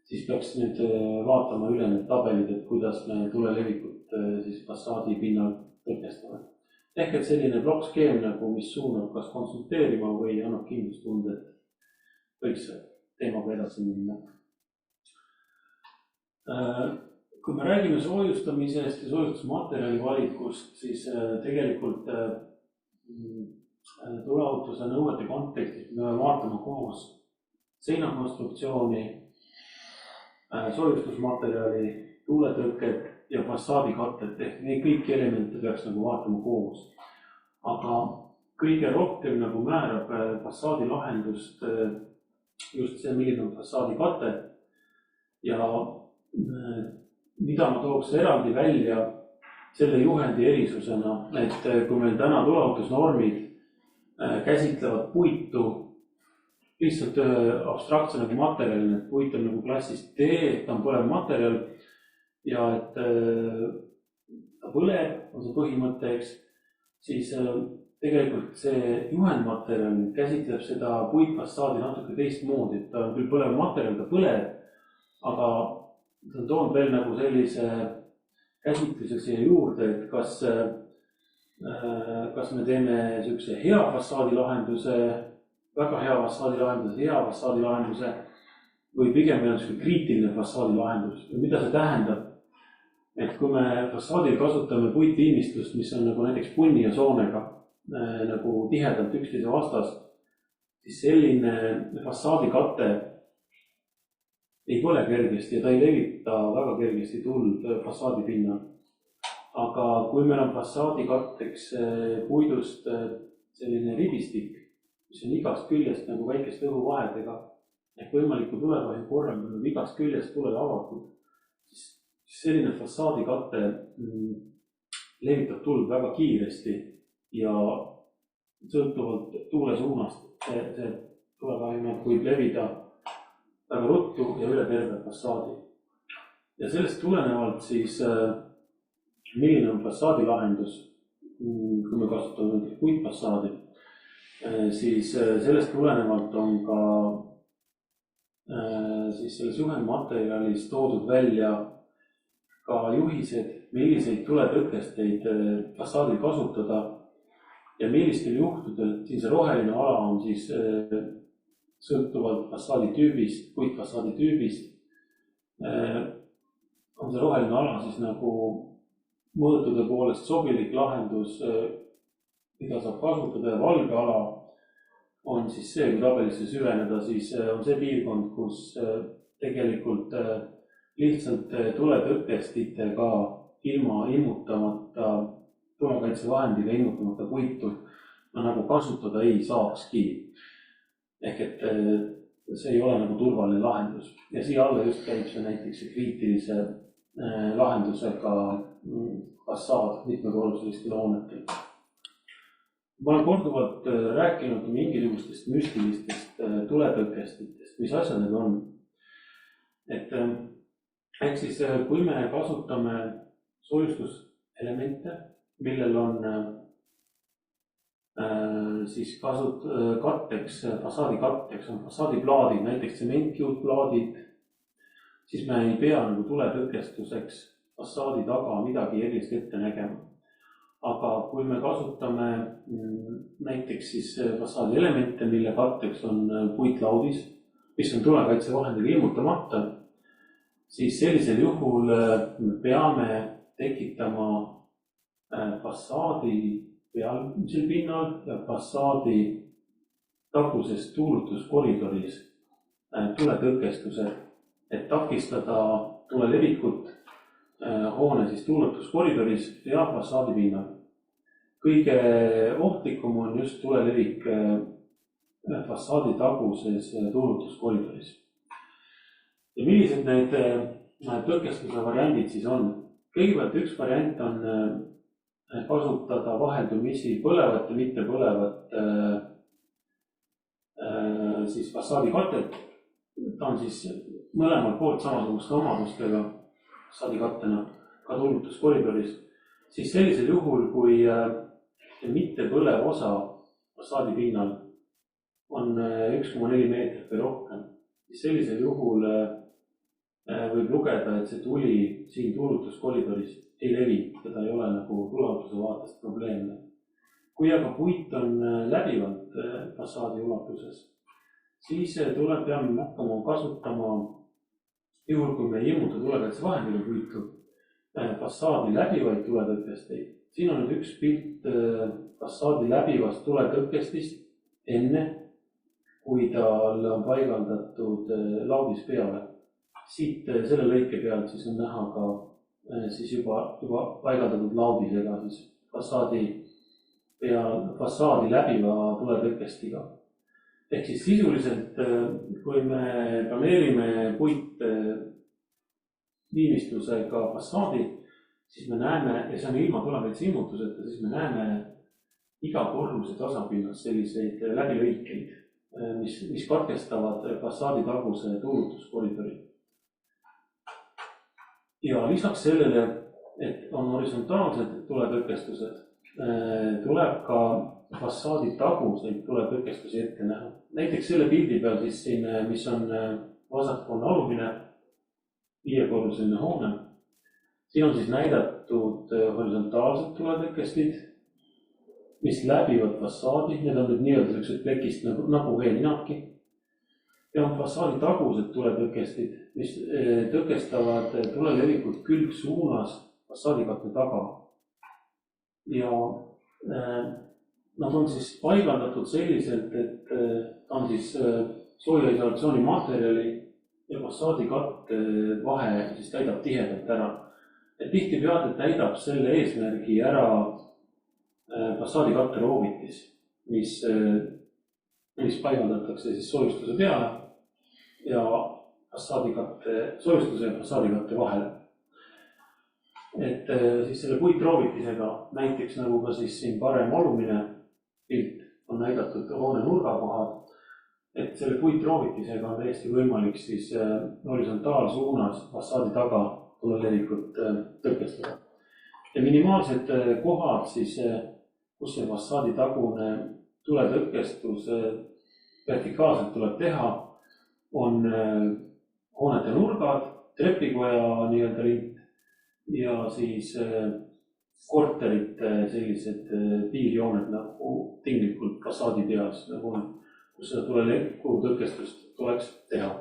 siis peaks nüüd vaatama üle need tabelid, et kuidas me tulelevikut siis fassaadi pinnal tõkestame. Ehk et selline plokkskeem, mis suunab kas konsulteerima või annab kindlustunde, et võiks teemaga edasi minna. Kui me räägime soojustamisest ja soojustusmaterjali valikust, siis tegelikult tuleohutuse nõuete kontekstis me vaatame koos seinakonstruktsiooni, soojustusmaterjali, tuuletõket ja fassaadikattet, ehk neid kõiki elemente peaks vaatama koos. Aga kõige rohkem määrab fassaadi lahendust just see, milline on fassaadikate ja mida ma tooks eraldi välja selle juhendi erisusena, et kui meil täna tuleohutusnormid käsitlevad puitu lihtsalt abstraktse materjalina, et puit on klassist D, ta on põlev materjal ja et ta põleb, on see põhimõte, eks, siis tegelikult see juhendmaterjal käsitleb seda puitfassaadi natuke teistmoodi, et ta on küll põlev materjal, ta põleb, aga ta on toonud veel sellise käsitluse siia juurde, et kas me teeme sellise hea fassaadilahenduse, väga hea fassaadilahenduse, hea fassaadilahenduse või pigem meil on kriitiline fassaadilahendus. Ja mida see tähendab? Et kui me fassaadil kasutame puitviimistlust, mis on näiteks punni ja soonega tihedalt üksteise vastas, siis selline fassaadikate ei põle kergesti ja ta ei levita väga kergesti tuld fassaadi pinnal. Aga kui meil on fassaadikatteks puidust selline ribistik, mis on igast küljest väikeste õhuvahedega, ehk võimaliku tulekahju korral on igast küljest tulele avatud, siis selline fassaadikatte levitab tuld väga kiiresti ja sõltuvalt tuule suunast see tulekahju võib levida väga ruttu ja üle terve fassaadi. Ja sellest tulenevalt siis milline on fassaadilahendus, kui me kasutame puitfassaadi, siis sellest tulenevalt on ka siis selles juhendmaterjalis toodud välja ka juhised, milliseid tuletõkesteid fassaadil kasutada ja millistel juhtudel, siin see roheline ala on siis sõltuvalt fassaadi tüübist, puitfassaadi tüübist, on see roheline ala siis mõõtude poolest sobilik lahendus, mida saab kasutada ja valge ala on siis see, kui tabelisse süveneda, siis on see piirkond, kus tegelikult lihtsalt tuletõkestitega ilma immutamata, tulekaitsevahendiga immutamata puitu kasutada ei saakski. Ehk et see ei ole turvaline lahendus ja siia alla just käib see näiteks kriitilise lahendusega fassaad mitmekorruselistel hoonetel. Ma olen korduvalt rääkinud mingisugustest müstilistest tuletõkestitest, mis asjad need on. Ehk siis, kui me kasutame soojustuselemente, millel on siis katteks, fassaadikatteks on fassaadiplaadid, näiteks tsementkiudplaadid, siis me ei pea tuletõkestuseks fassaadi taga midagi erilist ette nägema. Aga kui me kasutame näiteks siis fassaadi elemente, mille katteks on puitlaudis, mis on tulekaitsevahendiga ilmutamata, siis sellisel juhul me peame tekitama fassaadi pealmisel pinnal ja fassaadi taguses tuulutuskoridoris tuletõkestused, et takistada tule levikut hoone siis tuulutuskoridoris ja fassaadi pinnal. Kõige ohtlikum on just tulelevik fassaadi taguses tuulutuskoridoris. Ja millised need tõkestuse variandid siis on? Kõigepealt üks variant on kasutada vaheldumisi põlevat ja mitte põlevat siis fassaadi katet. Ta on siis mõlemalt poolt samasuguste omadustega fassaadi kattena ka tuulutuskoridoris. Siis sellisel juhul, kui mitte põlev osa fassaadi pinnal on 1,4 meetrit või rohkem, siis sellisel juhul võib lugeda, et see tuli siin tuulutuskoridoris ei levi, seda ei ole nagu tuletuse vaatest probleemne. Kui aga puit on läbivalt fassaadi ulatuses, siis peame hakkama kasutama, juhul kui me ei immuta tulekaitsevahendiga puitu, fassaadi läbivaid tuletõkesteid. Siin on nüüd üks pilt fassaadi läbivast tuletõkestist enne, kui tal on paigaldatud laudis peale. Siit selle lõike pealt siis on näha ka siis juba paigaldatud laudisega siis fassaadi läbiva tuletõkestiga. Ehk siis sisuliselt, kui me planeerime puit viimistlusega fassaadi, siis me näeme, ja see on ilma tulekaitse immutuseta, siis me näeme iga korruse tasapinnas selliseid läbilõikeid, mis katkestavad fassaadi taguse tuulutuskoridori. Ja lisaks sellele, et on horisontaalsed tuletõkestused, tuleb ka fassaadi taguseid tuletõkestusi ette näha. Näiteks selle pildi peal siis siin, mis on vasakpoolne alumine 5-korruseline hoone. Siin on siis näidatud horisontaalsed tuletõkestid, mis läbivad fassaadi. Need on nüüd nii-öelda sellised plekist nagu veelinadki. Ja on fassaadi tagused tuletõkestid, mis tõkestavad tulelevikut külgsuunas fassaadikatme taga. Ja nad on siis paigaldatud selliselt, et ta on siis soojuisolatsiooni materjali ja fassaadikatte vahe siis täidab tihedalt ära. Et tihtipeale täidab selle eesmärgi ära fassaadikatte roovitis, mis paigaldatakse siis soojustuse peale ja soojustuse ja fassaadikatte vahele. Et siis selle puitroovitisega, näiteks nagu ka siis siin parem alumine pilt on näidatud hoone nurgakohad, et selle puitroovitisega on täiesti võimalik siis horisontaalsuunas fassaadi taga tulelevikut tõkestada. Ja minimaalsed kohad siis, kus see fassaadi tagune tuletõkestus vertikaalselt tuleb teha, on hoonete nurgad, trepikoja nii-öelda lint ja siis korterite sellised piirjooned nagu tinglikult fassaadi peas, nagu on, kus seda tuleleviku tõkestust tuleks teha.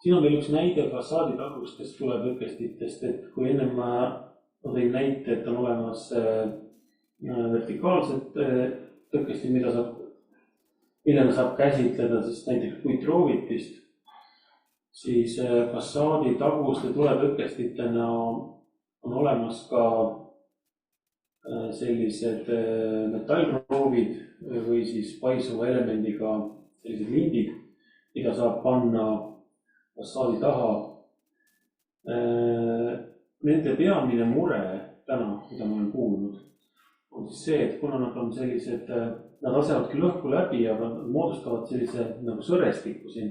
Siin on veel üks näide fassaadi tagustest tuletõkestitest, et kui ennem ma tõin näite, et on olemas vertikaalsed tõkestid, millena saab käsitleda siis näiteks puitroovitist, siis fassaadi taguste tuletõkestitena on olemas ka sellised metallproovid või siis paisuva elemendiga sellised lindid, mida saab panna fassaadi taha. Nende peamine mure täna, mida ma olen kuulnud, on siis see, et kuna nad on sellised, nad lasevad küll õhku läbi, aga moodustavad sellise nagu sõrestiku siin,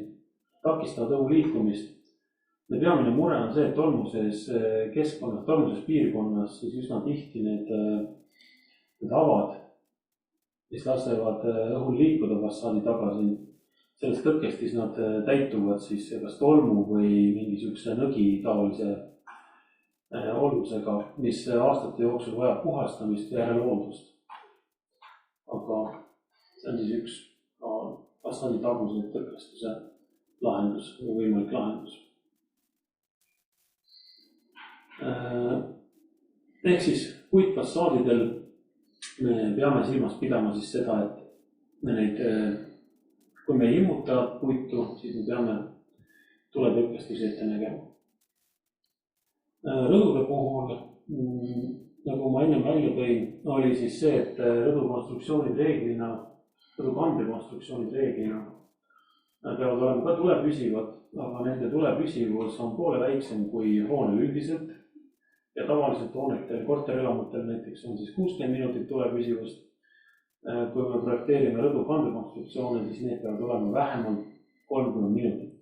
takistavad õhu liikumist. Ja peamine mure on see, et tolmuses keskkonnas, tolmuses piirkonnas siis üsna tihti need avad, mis lasevad õhul liikuda fassaadi tagasi. Selles tõkestis nad täituvad siis kas tolmu või mingisuguse nõgi taolise olusega, mis aastate jooksul vajab puhastamist ja järelhooldust. Aga see on siis üks fassaadi taguse tõkestuse lahendus. lahendus või võimalik lahendus. Ehk siis puitfassaadidel me peame silmas pidama siis seda, et me neid, kui me ei immuta puitu, siis me peame tuletõrkestusi ette nägema. Rõdude puhul, nagu ma enne välja tõin, oli siis see, et rõdukonstruktsioonid reeglina, rõdukandri konstruktsioonid reeglina peavad olema ka tulepüsivad, aga nende tulepüsivus on poole väiksem kui hoonel üldiselt. Ja tavaliselt hoonetel, korterelamutel näiteks on siis 60 minutit tulepüsivust. Kui me projekteerime rõdukandri konstruktsioone, siis need peavad olema vähemalt 30 minutit.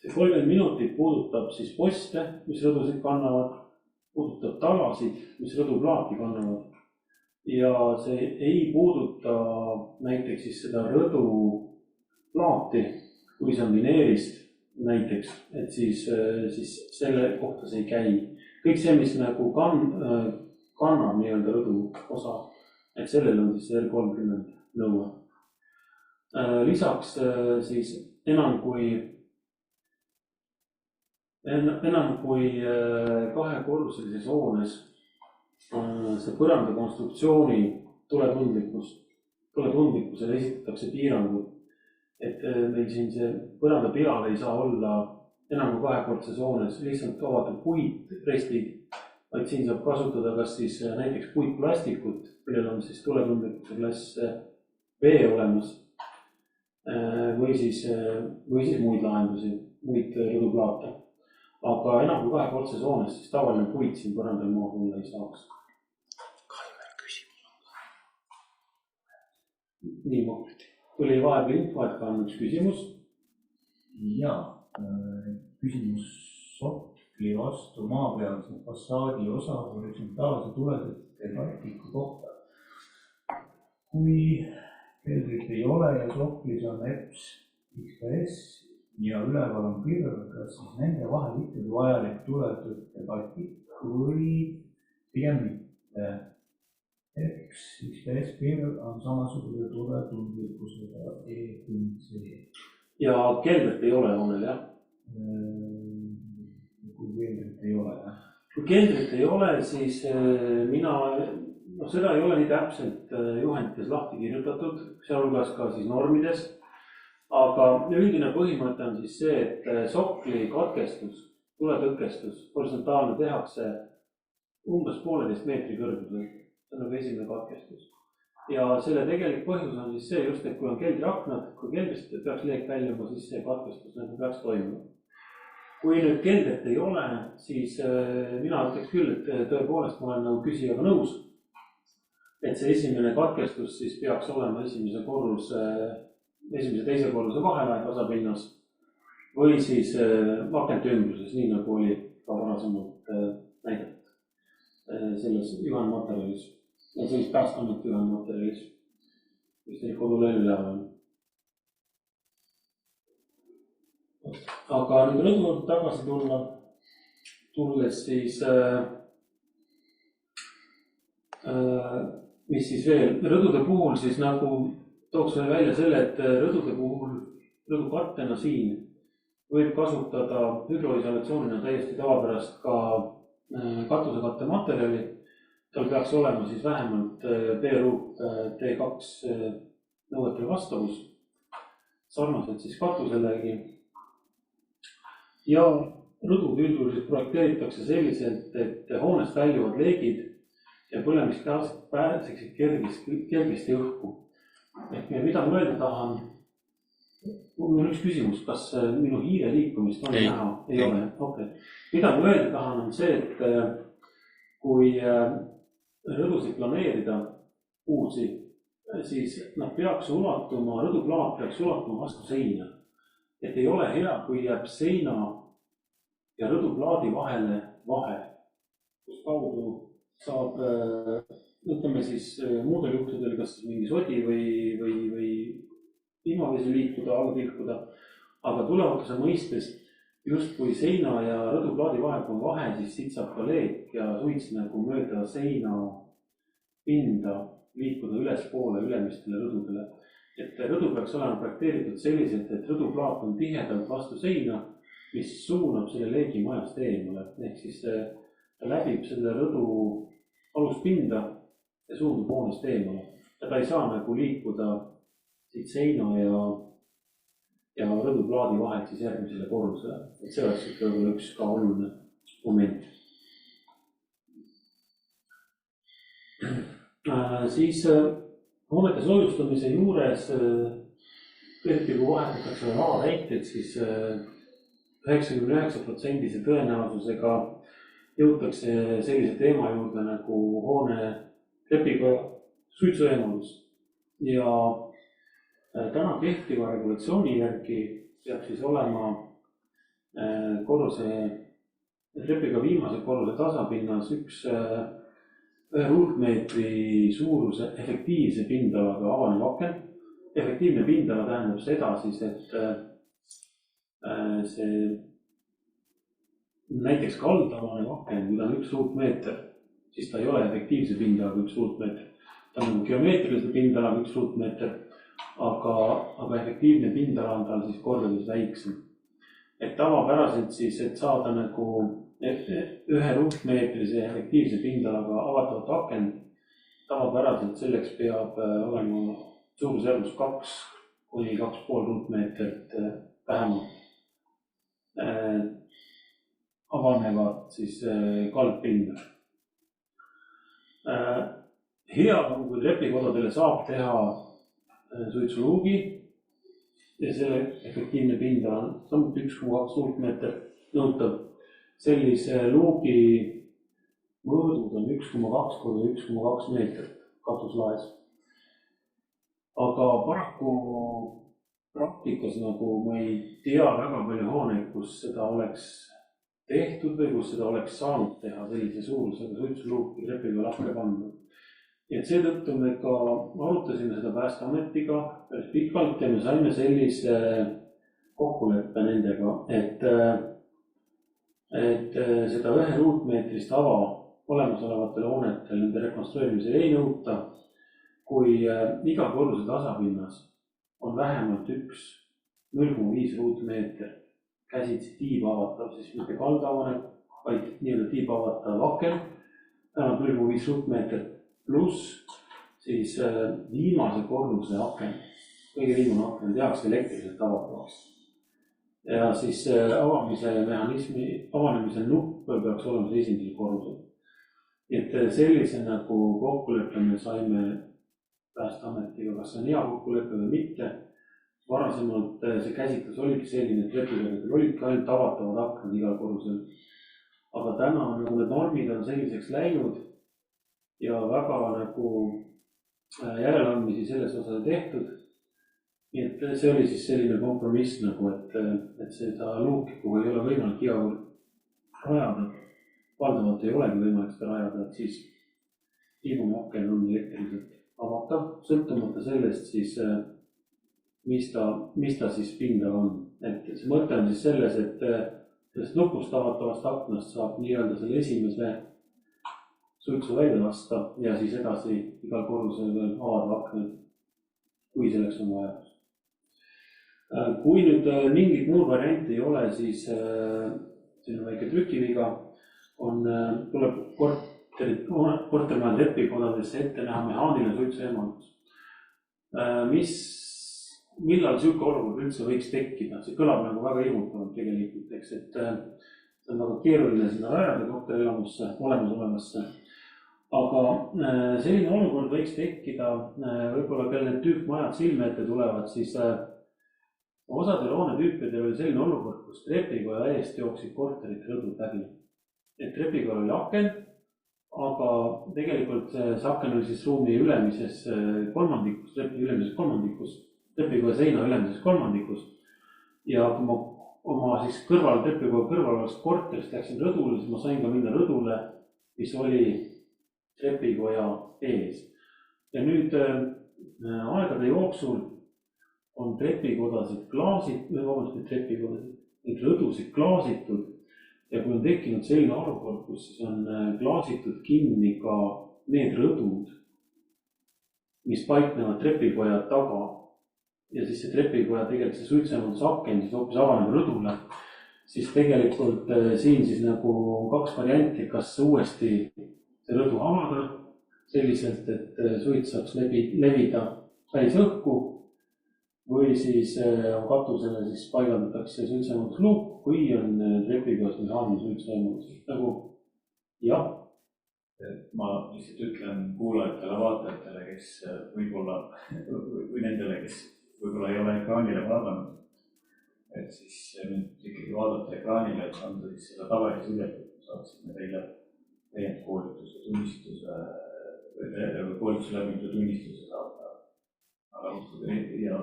See 30 minutit puudutab siis poste, mis rõdusid kannavad, puudutab talasid, mis rõduplaati kannavad. Ja see ei puuduta näiteks siis seda rõduplaati, kui see on vineerist näiteks, et siis selle kohta see ei käi. Kõik see, mis nagu kannab nii-öelda rõdu osa, et sellel on siis R30 nõue. Lisaks siis enam kui kahekorruselises hoones see põranda konstruktsiooni tuletundlikkusele esitatakse piirangud, et meil siin see põranda peal ei saa olla enam kui kahekordses hoones lihtsalt avatud puitrestid, vaid siin saab kasutada kas siis näiteks puitplastikut, millel on siis tuletundlikkuse klass B olemas, või siis muid lahendusi, muid rõduplaate. Aga enam kui kahekordses hoones siis tavaline puit siin põrandal maha olla ei saaks. Kaimel küsimus on. Nii, tuli vahepeal info, et ka on üks küsimus. Jaa. Küsimus sokli vastu maapealse fassaadi osa horisontaalse tuletõrke kattiku kohta. Kui keldrit ei ole ja soklis on EPS, XPS ja üleval on pirv, kas siis nende vahel ikkagi vajalik tuletõrke kattik või pigem mitte? EPS, XPS, pirv on samasuguse tuletundlikkusega E.C. Ja keldrit ei ole hoonel, jah? Kui keldrit ei ole, jah? Kui keldrit ei ole, siis seda ei ole nii täpselt juhendites lahti kirjutatud, sealhulgas ka siis normides. Aga üldine põhimõte on siis see, et sokli katkestus, tuletõrkestus horisontaalne tehakse umbes 1,5 meetri kõrgusel. See on nagu esimene katkestus. Ja selle tegelik põhjus on siis see just, et kui on keldriaknad, kui keldrist peaks leek väljuma, siis see katkestus nagu peaks toimuma. Kui nüüd keldrit ei ole, siis mina ütleks küll, et tõepoolest ma olen nagu küsijaga nõus, et see esimene katkestus siis peaks olema esimese teise korruse vahel tasapinnas või siis akente ümbruses, nii nagu oli ka varasemalt näidatud selles juhendmaterjalis. Ja sellist päästamatu juhendmaterjalis, mis teil kodulehel üleval on. Aga nüüd rõdu juurde tagasi tulles siis, mis siis veel, rõdude puhul siis nagu tooks veel välja selle, et rõdude puhul, rõdukattena siin võib kasutada hüdroisolatsioonina täiesti tavapärast ka katusekatte materjali. Tal peaks olema siis vähemalt B-ruut T2 nõuetele vastavus, sarnaselt siis katuselegi. Ja rõdud üldjuhul projekteeritakse selliselt, et hoonest väljuvad leegid ja põlemisgaasid pääseksid kergesti õhku. Ehk mida ma öelda tahan, mul on üks küsimus, kas minu hiire liikumist on näha? Ei ole, okei. Mida ma öelda tahan on see, et kui rõdusid planeerida uusi, siis nad peaks ulatuma, rõduplaat peaks ulatuma vastu seina. Et ei ole hea, kui jääb seina ja rõduplaadi vahele vahe, kus kaudu saab, ütleme siis muudel juhtudel, kas mingi sodi või vihmavesi liikuda, alla tilkuda, aga tulevatuse mõistes just kui seina ja rõduplaadi vahel on vahe, siis siit saab ka leek ja suits nagu mööda seina pinda liikuda ülespoole ülemistele rõdudele. Et et rõdu peaks olema projekteeritud selliselt, et rõduplaat on tihedalt vastu seina, mis suunab selle leegi majast eemale. Ehk siis ta läbib selle rõdu aluspinda ja suundub hoonest eemale. Ja ta ei saa nagu liikuda siit seina ja rõduplaadi vahelt siis järgmisele korrusele. Et see oleks võib-olla üks ka oluline moment. Siis hoonete soojustamise juures, eriti kui vahetatakse rahatäiteid, siis 99% tõenäosusega jõutakse sellise teema juurde nagu hoone trepiga suitsueemalus. Ja täna kehtiva regulatsiooni järgi peab siis olema trepiga viimase korruse tasapinnas ühe ruutmeetri suuruse efektiivse pindalaga avanev aken. Efektiivne pindala tähendab seda siis, et see näiteks kaldavanev aken, kui ta on 1 ruutmeeter, siis ta ei ole efektiivse pindalaga 1 ruutmeeter. Ta on geomeetrilise pindalaga 1 ruutmeeter, aga efektiivne pindala on tal siis kordades väiksem. Et tavapäraselt siis, et saada nagu 1 ruutmeetrise efektiivse pindalaga avatavat aken, tavapäraselt selleks peab olema suurusjärgus 2 kuni 2,5 ruutmeetrit vähemalt avanevad siis kaldpinda. Hea on, kui trepikodadele saab teha suitsuluugi ja selle efektiivne pinda on samuti 1,2 ruutmeeter nõutav. Sellise luugi mõõdud on 1,2 korda 1,2 meetrit katuslaes. Aga paraku praktikas nagu ma ei tea väga palju hooneid, kus seda oleks tehtud või kus seda oleks saanud teha sellise suurusega suitsuluuki trepiga lahke panna. Et seetõttu me ka arutasime seda Päästeametiga päris pikalt ja me saime sellise kokkuleppe nendega, et seda 1 ruutmeetrist ava olemasolevatele hoonetele nende rekonstrueerimisel ei nõuta, kui iga korruse tasapinnas on vähemalt 0,5 ruutmeeter käsitsi tiibavatav, siis mitte kaldavane, vaid nii-öelda tiibavatav aken, vähemalt 0,5 ruutmeeter pluss siis viimase korruse aken, kõige viimane aken tehakse elektriliselt avatavaks. Ja siis avanemise nupp peaks olema esimesel korrusel. Et sellise nagu kokkuleppe me saime Päästeametiga, kas see on hea kokkulepe või mitte. Varasemalt see käsitlus oligi selline, et trepikodadel olidki ainult avatavad aknad igal korrusel. Aga täna nagu need normid on selliseks läinud ja väga nagu järeleandmisi selles osas tehtud. Nii et see oli siis selline kompromiss nagu, et seda luuki, kuhu ei ole võimalik igal rajada, valdavalt ei olegi võimalik seda rajada, et siis viimane aken on elektriliselt avatav, sõltumata sellest siis, mis ta siis pindal on. Et see mõte on siis selles, et sellest nupust avatavast aknast saab nii-öelda selle esimese suitsu välja lasta ja siis edasi igal korrusel veel avada aknad, kui selleks on vajadus. Kui nüüd mingit muud varianti ei ole, siis siin on väike trükiviga, tuleb kortermaja trepikodadesse ette näha mehaaniline suitsueemaldus. Millal selline olukord üldse võiks tekkida? See kõlab nagu väga hirmutavalt tegelikult, eks, et see on väga keeruline sinna rajada korterelamusse, olemasolevasse. Aga selline olukord võiks tekkida, võib-olla kell need tüüpmajad silme ette tulevad, siis osadel hoonetüüpidel oli selline olukord, kus trepikoja eest jooksid korterite rõdud läbi. Et trepikoja oli aken, aga tegelikult see aken oli siis ruumi ülemises kolmandikus, trepi ülemises kolmandikus, trepikoja seina ülemises kolmandikus. Ja kui ma oma siis trepikoja kõrval olevast korterist läksin rõdule, siis ma sain ka minna rõdule, mis oli trepikoja ees. Ja nüüd aegade jooksul on trepikodasid neid rõdusid klaasitud ja kui on tekkinud selline olukord, kus siis on klaasitud kinni ka need rõdud, mis paiknevad trepikoja taga, ja siis see trepikoja tegelikult see suitsemanduse aken siis hoopis avaneb rõdule, siis tegelikult siin siis nagu on kaks varianti, kas uuesti see rõdu avada selliselt, et suits saaks levida välisõhku või siis katusele siis paigaldatakse suitsemandusluuk või on trepikojas mehaaniline suitsemandus nagu jah. Ma lihtsalt ütlen kuulajatele, vaatajatele, kes võib-olla või nendele, kes võib-olla ei ole ekraanile vaadanud, et siis nüüd ikkagi vaadata ekraanile, et anda siis seda tavalise ülekat, saaksime teile täiendkoolituse tunnistuse või koolituse läbimise tunnistuse saada. Aga ja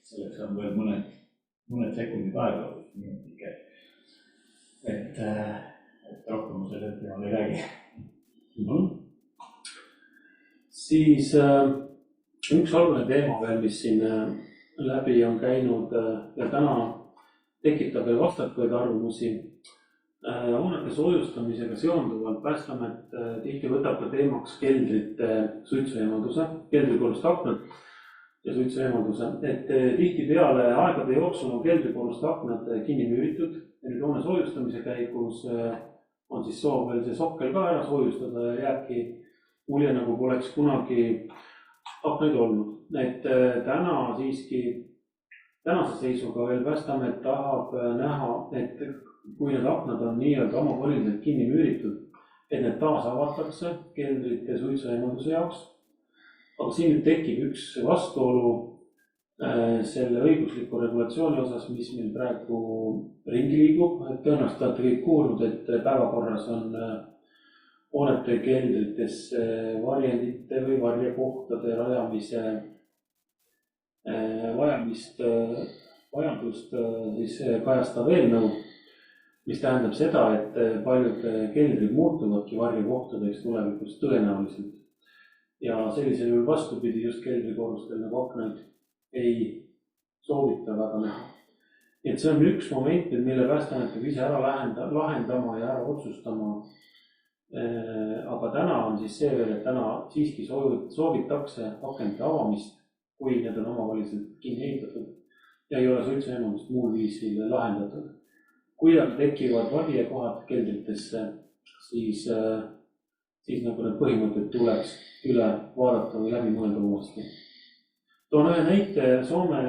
selleks on veel mõned sekundid aega, et rohkem ma selle teemal ei räägi. Siis üks oluline teema veel, mis siin läbi on käinud ja täna tekitab veel vastakaid arvamusi. Hoonete soojustamisega seonduvalt Päästeamet tihti võtab ka teemaks keldrite suitsueemalduse, keldrikorruste aknad ja suitsueemalduse. Et tihtipeale aegade jooksul on keldrikorruste aknad kinni müüritud ja nüüd hoone soojustamise käigus on siis soov veel see sokkel ka ära soojustada ja jääbki mulje nagu poleks kunagi aknaid olnud. Et täna siiski, tänase seisuga veel Päästeamet tahab näha, et kui need aknad on nii-öelda omavoliliselt kinni müüritud, et need taas avatakse keldrite suitsueemalduse jaoks. Aga siin nüüd tekib üks vastuolu selle õigusliku regulatsiooni osas, mis meil praegu ringi liigub. Et tõenäoliselt olete kõik kuulnud, et päevakorras on hoonete keldrites varjendite või varjekohtade rajamise vajadust siis kajastav eelnõu, mis tähendab seda, et paljud keldrid muutuvadki varjekohtadeks tulevikus tõenäoliselt. Ja sellisel juhul vastupidi just keldrikorrustel nagu aknaid ei soovita väga näha. Et see on üks moment, mille Päästeamet peab ise ära lahendama ja ära otsustama. Aga täna on siis see veel, et täna siiski soovitakse akente avamist, kui need on omavaliselt kinni ehitatud ja ei ole suitsueemaldust muul viisil lahendatud. Kui aga tekivad varjekohad keldritesse, siis nagu need põhimõtted tuleks üle vaadata või läbi mõelda uuesti. Toon ühe näite Soome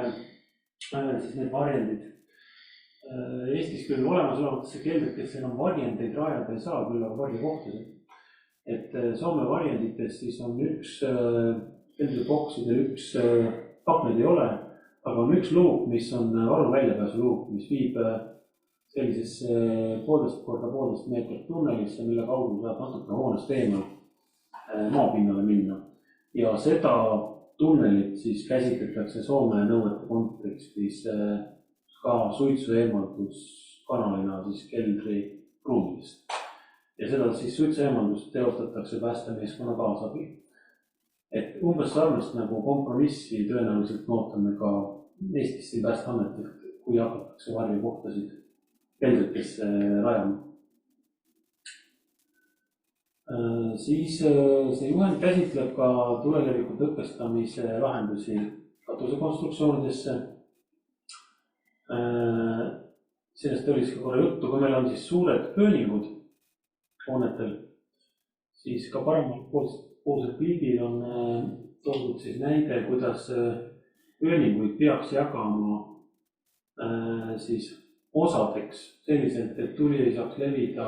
siis need varjendid. Eestis küll olemasolevatesse keldritesse enam varjendeid rajada ei saa, küll aga varjekohtasid. Et Soome varjendites siis on üks keldriboksidel üks aknaid ei ole, aga on üks luuk, mis on varu väljapääsu luuk, mis viib sellisesse 1,5 korda 1,5 meetrit tunnelisse, mille kaudu saab natuke hoonest eemal maapinnale minna. Ja seda tunnelit siis käsitletakse Soome nõuete kontekstis ka suitsueemalduskanalina siis keldri ruumidest. Ja seda siis suitsueemaldust teostatakse päästemeeskonna kaasabil. Et umbes sarnast nagu kompromissi tõenäoliselt ootame ka Eestis Päästeametilt, kui hakatakse varjekohtasid keldritesse rajama. Siis see juhend käsitleb ka tuleleviku tõkestamise lahendusi katusekonstruktsioonidesse. Sellest oli ka korra juttu, kui meil on siis suured pööningud hoonetel, siis ka parempoolsel pildil on toodud siis näide, kuidas pööninguid peaks jagama siis osadeks selliselt, et tuli ei saaks levida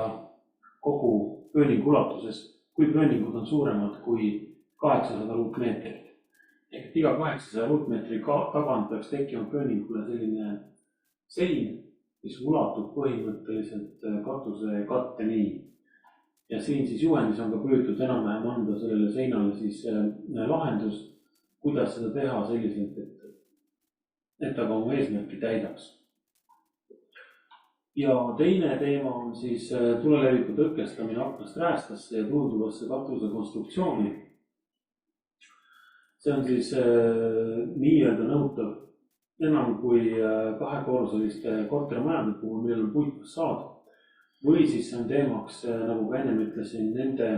kogu pööningu ulatuses, kui pööningud on suuremad kui 800 ruutmeetrit. Ehk iga 800 ruutmeetri tagant peaks tekkima pööningule selline sein, mis ulatub põhimõtteliselt katuse katteni. Ja siin siis juhendis on ka püütud enam-vähem anda sellele seinale siis lahendus, kuidas seda teha selliselt, et ta ka oma eesmärki täidaks. Ja teine teema on siis tuleleviku tõkestamine aknast räästasse ja tunduvasse katuse konstruktsiooni. See on siis nii-öelda nõutav enam kui kahekorruseliste kortermajade puhul, millel on puitfassaad. Või siis see on teemaks, nagu ka ennem ütlesin, nende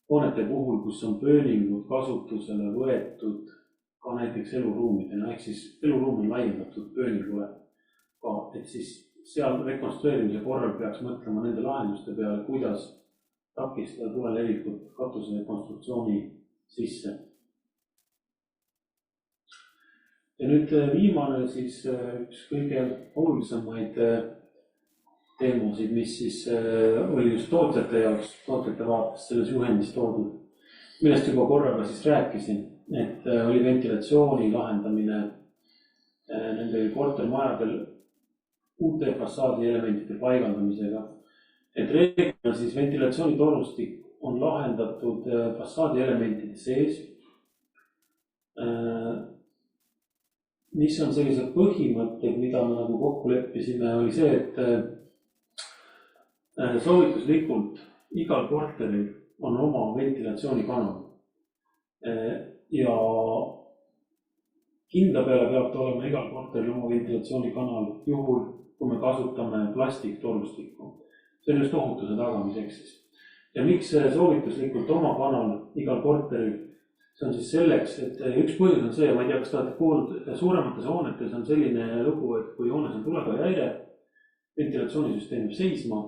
hoonete puhul, kus on pööningud kasutusele võetud ka näiteks eluruumidena, ehk siis eluruum on laiendatud pööningule ka, et siis seal rekonstrueerimise korral peaks mõtlema nende lahenduste peale, kuidas takistada tule levikut katuse konstruktsiooni sisse. Ja nüüd viimane siis üks kõige olulisemaid teemasid, mis siis oli just tootjate jaoks, tootjate vaates selles juhendis toodud, millest juba korraga siis rääkisin, et oli ventilatsiooni lahendamine nendel kortermajadel uute fassaadi elementide paigaldamisega. Et reeglina siis ventilatsioonitorustik on lahendatud fassaadi elementide sees. Mis on sellised põhimõtted, mida me nagu kokku leppisime, oli see, et soovituslikult igal korteril on oma ventilatsioonikanal. Ja kindla peale peab olema igal korteril oma ventilatsioonikanal juhul, kui me kasutame plastiktorustikku. See on just ohutuse tagamiseks siis. Ja miks soovituslikult oma kanal igal korteril? See on siis selleks, et üks põhjus on see, ma ei tea, kas te olete kuulnud, suuremates hoonetes on selline lugu, et kui hoones on tulekahjuhäire, ventilatsioonisüsteem jääb seisma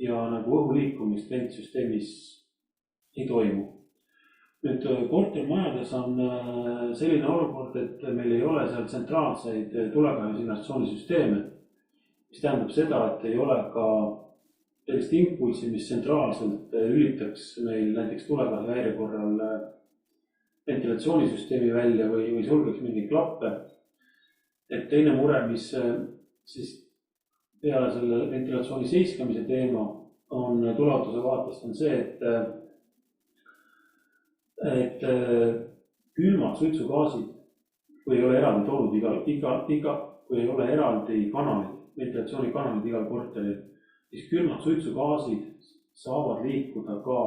ja nagu õhu liikumist ventsüsteemis ei toimu. Nüüd kortermajades on selline olukord, et meil ei ole seal tsentraalseid tulekahjusignalatsioonisüsteeme, mis tähendab seda, et ei ole ka sellist impulsi, mis tsentraalselt lülitaks meil näiteks tulekahjuhäire korral ventilatsioonisüsteemi välja või sulgeks mingeid klappe. Et teine mure, mis siis peale selle ventilatsiooni seiskamise teema on tuleohutuse vaatest, on see, et külmad suitsugaasid, kui ei ole eraldi torud kui ei ole eraldi kanalid, ventilatsioonikanalid igal korteril, siis külmad suitsugaasid saavad liikuda ka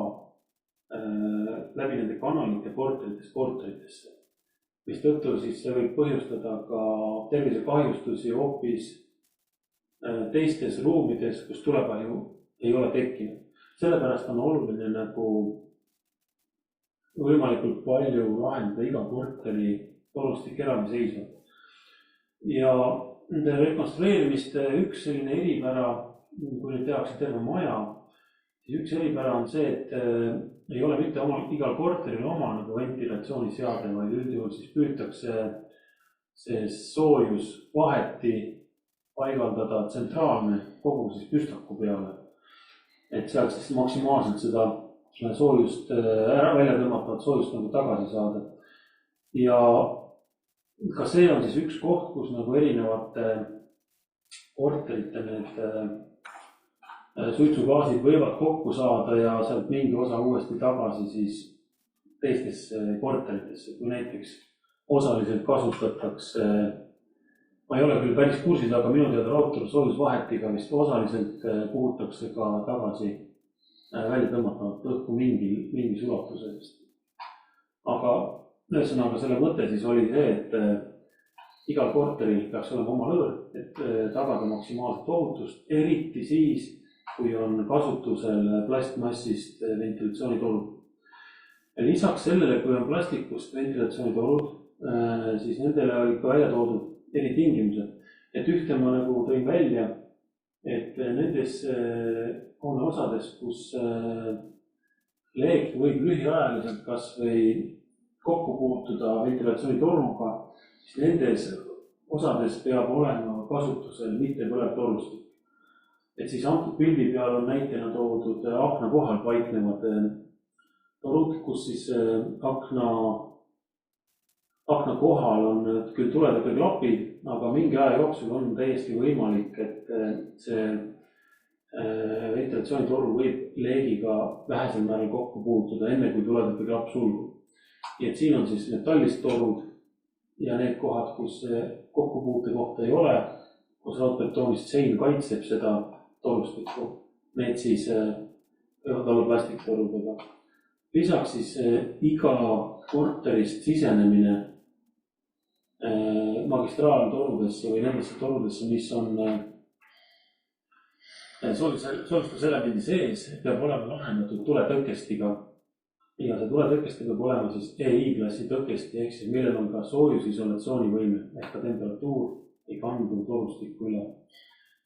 läbi nende kanalite korteritesse, mis tõttu siis see võib põhjustada ka tervisekahjustusi hoopis teistes ruumides, kus tulekahju ei ole tekkinud. Sellepärast on oluline nagu võimalikult palju lahendada iga korteri torustik eraldiseisvalt. Ja nende rekonstrueerimiste üks selline eripära, kui nüüd tehakse terve maja, siis üks eripära on see, et ei ole mitte igal korteril oma nagu ventilatsiooniseade, vaid üldjuhul siis püütakse see soojusvaheti paigaldada tsentraalne kogu siis püstaku peale. Et sealt siis maksimaalselt seda soojust välja tõmmatavat soojust nagu tagasi saada. Ja ka see on siis üks koht, kus nagu erinevate korterite need suitsugaasid võivad kokku saada ja sealt mingi osa uuesti tagasi siis teistesse korteritesse, kui näiteks osaliselt kasutatakse, ma ei ole küll päris kursis, aga minu teada raudturu soojusvahetiga vist osaliselt puhutakse ka tagasi välja tõmmatavat õhku mingis ulatuses. Aga ühesõnaga selle mõte siis oli see, et igal korteril peaks olema oma lõõr, et tagada maksimaalset ohutust, eriti siis, kui on kasutusel plastmassist ventilatsioonitorud. Lisaks sellele, kui on plastikust ventilatsioonitorud, siis nendele olid ka välja toodud eritingimused. Et ühte ma nagu tõin välja, et nendes hooneosades, kus leek võib lühiajaliselt kas või kokku puutuda ventilatsioonitoruga, siis nendes osades peab olema kasutusel mittepõlev torustik. Et siis antud pildi peal on näitena toodud akna kohal paiknevad torud, kus siis akna kohal on küll tuletõkkeklapid, aga mingi aja jooksul on täiesti võimalik, et see ventilatsioonitoru võib leegiga vähesel määral kokku puutuda, enne kui tuletõkkeklapp sulgub. Nii et siin on siis metallist torud ja need kohad, kus kokkupuute kohta ei ole, kus raudbetoonist sein kaitseb seda torustikku, need siis võivad olla plastiktorudega. Lisaks siis iga korterist sisenemine magistraaltorudesse või nendesse torudesse, mis on soojustuselemendi sees, peab olema lahendatud tuletõkestiga. ja see tuletõkeste peab olema siis EI-klassi tõkesti, ehk siis millel on ka soojusisolatsioonivõime ehk ka temperatuur ei kandu torustikku üle.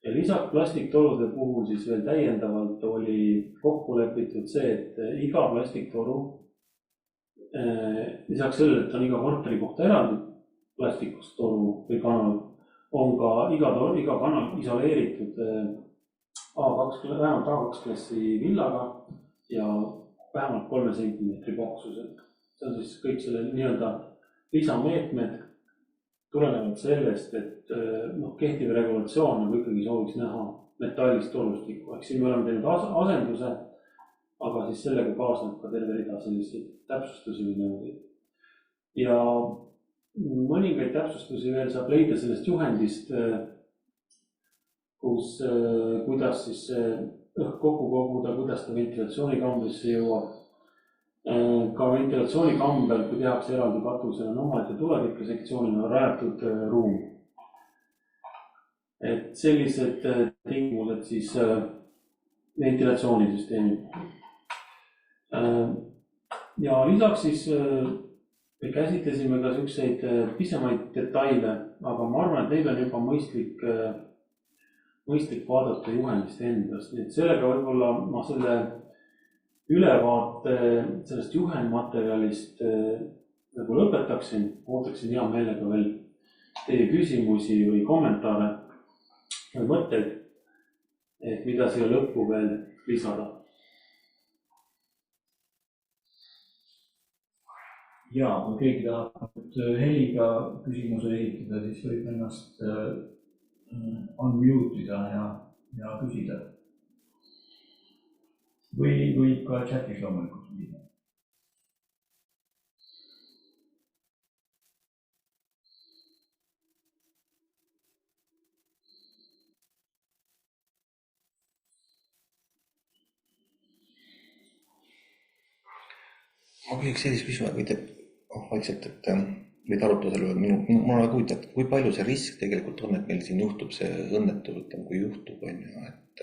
Ja lisaks plastiktorude puhul siis veel täiendavalt oli kokku lepitud see, et iga plastiktoru, lisaks sellele, et on iga korteri kohta eraldi plastikust toru või kanal, on ka iga kanal isoleeritud vähemalt A2 klassi villaga ja vähemalt 3 sentimeetri paksused. See on siis kõik selle nii-öelda lisameetmed tulenevalt sellest, et kehtiv regulatsioon nagu ikkagi sooviks näha metallist torustikku. Ehk siin me oleme teinud asenduse, aga siis sellega kaasneb ka terve rida selliseid täpsustusi või nõudeid. Ja mõningaid täpsustusi veel saab leida sellest juhendist, kuidas siis õhk kokku koguda, kuidas ta ventilatsioonikambrisse jõuab. Ka ventilatsioonikambel, kui tehakse eraldi katusel, on omaette tuletõkke sektsioonina rajatud ruum. Et sellised tingimused siis ventilatsioonisüsteemi. Ja lisaks siis me käsitlesime ka selliseid pisemaid detaile, aga ma arvan, et neid on juba mõistlik vaadata juhendist endast. Nii et sellega võib-olla ma selle ülevaate sellest juhendmaterjalist nagu lõpetaksin. Ootaksin hea meelega veel teie küsimusi või kommentaare või mõtteid, et mida siia lõppu veel lisada. Ja, kui keegi tahab heliga küsimuse esitada, siis võib ennast unmute'ida ja küsida. Või võib ka chatis loomulikult küsida. Ma küsiks sellist küsimust, võite vaikselt, et võid arutada selle üle. Mul on väga huvitav, kui palju see risk tegelikult on, et meil siin juhtub see õnnetus, kui juhtub, on ju, et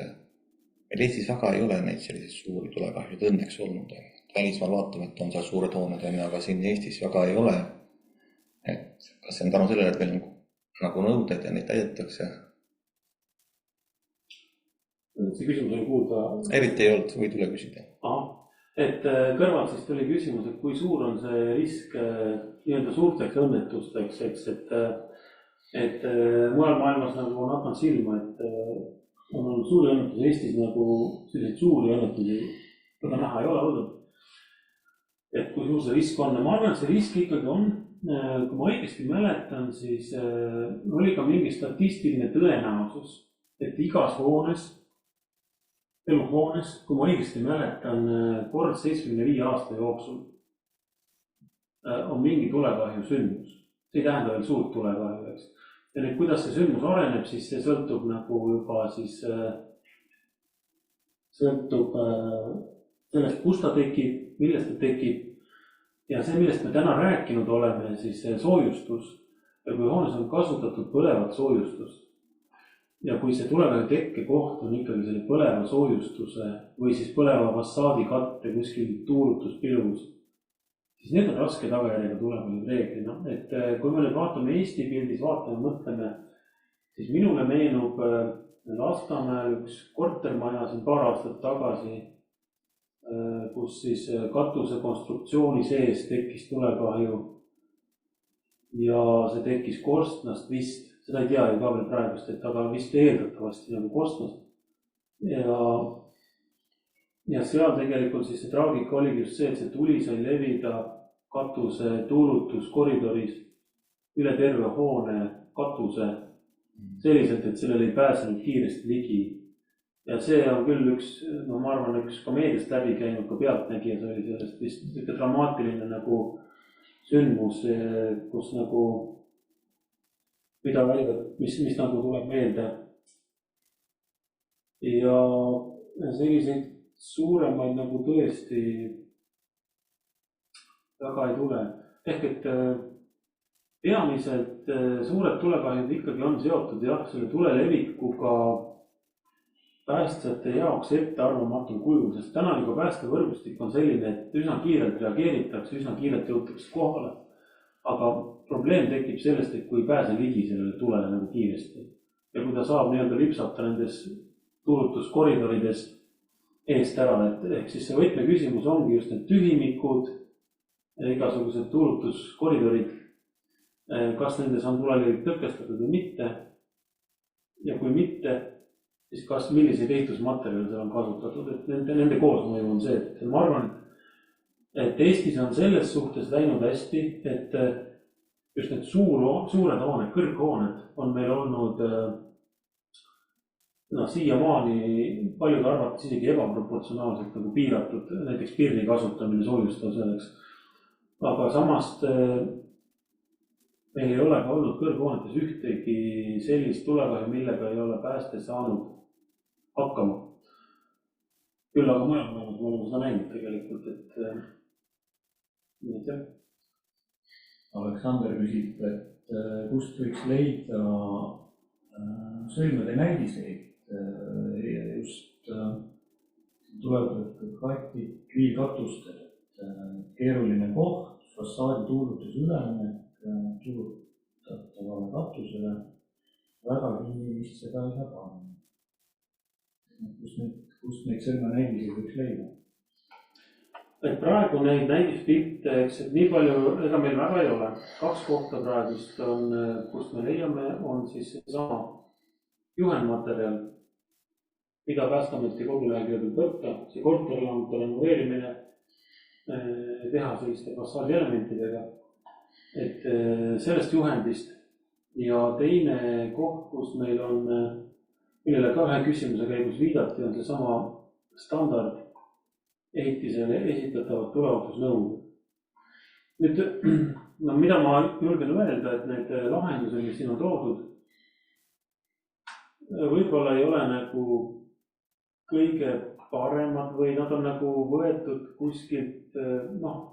meil Eestis väga ei ole neid selliseid suuri tulekahjud õnneks olnud. Välismaal vaatame, et on seal suured hooned, aga siin Eestis väga ei ole. Et kas see on tänu sellele, et meil on nagu nõuded ja neid täidetakse? See küsimus oli kuulda. Eriti ei olnud, või tule küsida. Et kõrvalt siis tuli küsimus, et kui suur on see risk nii-öelda suurteks õnnetusteks, et mujal maailmas nagu on hakanud silma, et on olnud suuri õnnetusi Eestis nagu selliseid suuri õnnetusi, seda näha ei ole olnud. Et kui suur see risk on, ma arvan, et see risk ikkagi on, kui ma õigesti mäletan, siis oli ka mingi statistiline tõenäosus, et igas eluhoones, kui ma õigesti mäletan, kord 75 aasta jooksul on mingi tulekahju sündmus. See ei tähenda veel suurt tulekahju, eks. Ja nüüd, kuidas see sündmus areneb, siis see sõltub nagu juba siis, sõltub sellest, kus ta tekib, millest ta tekib. Ja see, millest me täna rääkinud oleme, siis soojustus. Ja kui hoones on kasutatud põlevat soojustust, ja kui see tulekahju tekkekoht on ikkagi selle põleva soojustuse või siis põleva fassaadi katte kuskil tuulutuspilus, siis need on raske tagajärjega tulekahju reeglina. Et kui me nüüd vaatame Eesti pildis, mõtleme, siis minule meenub Lasnamäel üks kortermaja siin paar aastat tagasi, kus siis katuse konstruktsiooni sees tekkis tulekahju ja see tekkis korstnast vist. Seda ei tea ju ka veel praegust, aga vist eeldatavasti nagu korstnast. Ja seal tegelikult siis see traagika oligi just see, et see tuli sai levida katuse tuulutuskoridoris üle terve hoone katuse selliselt, et sellele ei pääsenud kiiresti ligi. Ja see on küll üks, ma arvan, üks ka meediast läbi käinud ka pealtnägija, see oli sellest vist dramaatiline nagu sündmus, kus nagu mida välivad, mis nagu tuleb meelde. Ja selliseid suuremaid nagu tõesti väga ei tule. Ehk et peamiselt suured tulekahjud ikkagi on seotud jah, selle tulelevikuga päästjate jaoks ettearvamatul kujul, sest täna juba päästevõrgustik on selline, et üsna kiirelt reageeritakse, üsna kiirelt jõutakse kohale. Aga probleem tekib sellest, et kui ei pääse ligi sellele tulele nagu kiiresti. Ja kui ta saab nii-öelda lipsata nendes tuulutuskoridorides eest ära, et ehk siis see võtmeküsimus ongi just need tühimikud, igasugused tuulutuskoridorid, kas nendes on tulelevik tõkestatud või mitte. Ja kui mitte, siis kas milliseid ehitusmaterjale seal on kasutatud, et nende koosmõju on see, et ma arvan, et Eestis on selles suhtes läinud hästi, et just need suured hooned, kõrghooned on meil olnud siiamaani paljude arvates isegi ebaproportsionaalselt nagu piiratud, näiteks pirni kasutamine soojustuseks. Aga samast meil ei ole ka olnud kõrghoonetes ühtegi sellist tulekahju, millega ei ole pääste saanud hakkama. Küll aga mujal me oleme seda näinud tegelikult, et Aleksander küsib, et kust võiks leida sõlmede näidiseid just tulevatud kviilkatustel, keeruline koht, fassaadi tuulutuse üleminek tuulutatavale katusele, väga kinni vist seda ei saa panna. Kust neid sõlmenäidiseid võiks leida? Et praegu neid näidispilte, eks nii palju, ega meil väga ei ole. 2 kohta praegust on, kust me leiame, on siis sama juhendmaterjal, mida Päästeameti koduleheküljel võtta, see korterelamute renoveerimine, teha selliste fassaadi elementidega, et sellest juhendist. Ja teine koht, kus meil on, millele ka ühe küsimuse käigus viidati, on see sama standard ehitisele esitatavad tuleohutusnõud. Nüüd, mida ma julgen öelda, et need lahendused, mis siin on toodud, võib-olla ei ole nagu kõige paremad või nad on nagu võetud kuskilt,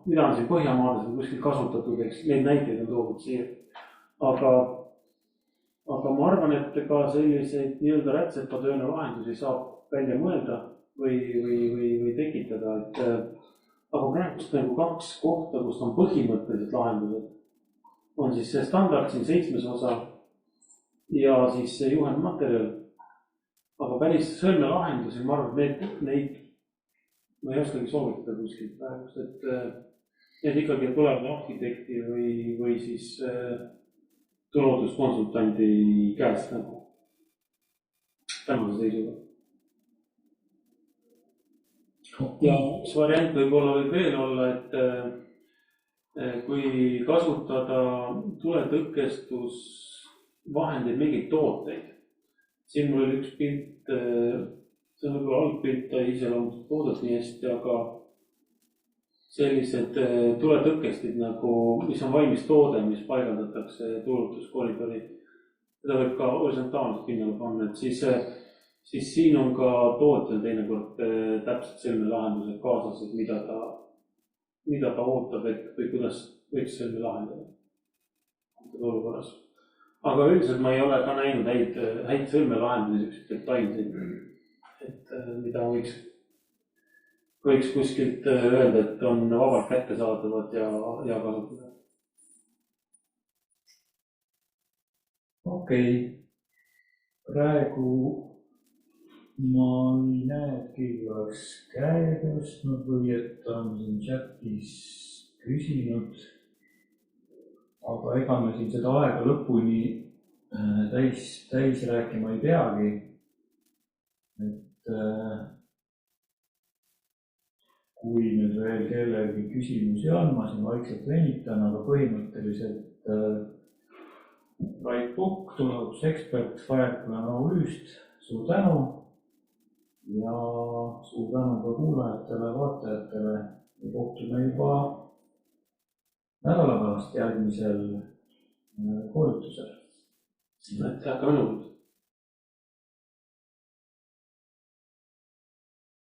mida on siin Põhjamaades või kuskilt kasutatud, eks neid näiteid on toodud siia. Aga ma arvan, et ka selliseid nii-öelda rätsepatööne lahendusi saab välja mõelda või tekitada, et aga praegust nagu 2 kohta, kus on põhimõttelised lahendused, on siis see standard siin 7. osa ja siis see juhendmaterjal. Aga päris sõlmelahendusi, ma arvan, et neid ma ei oskagi soovitada kuskilt praegust, et need ikkagi tulevad arhitekti või siis tuleohutuskonsultandi käest nagu tänase seisuga. Ja üks variant võib-olla võib veel olla, et kui kasutada tuletõkestusvahendeid, mingeid tooteid. Siin mul oli üks pilt, see on võib-olla algpilt, ta iseloomustab toodet nii hästi, aga sellised tuletõkestid nagu, mis on valmis toode, mis paigaldatakse tuulutuskoridori. Seda võib ka horisontaalselt pinnale panna, et siis siin on ka tootjal teinekord täpselt selline lahendused kaasas, et mida ta ootab, et või kuidas võiks selline lahendada olukorras. Aga üldiselt ma ei ole ka näinud häid sõlmelahendusi, detailseid, et mida võiks kuskilt öelda, et on vabalt kättesaadavad ja kasutada. Okei. Praegu ma ei näe, et keegi oleks käe tõstnud või et on siin chatis küsinud. Aga ega me siin seda aega lõpuni täis rääkima ei peagi. Et kui nüüd veel kellelgi küsimusi on, ma siin vaikselt venitan, aga põhimõtteliselt Rait Pukk, tuleohutusekspert Fireplan OÜ-st, suur tänu ja suur tänu ka kuulajatele, vaatajatele ja kohtume juba nädala pärast järgmisel koolitusel. Aitäh ka minult.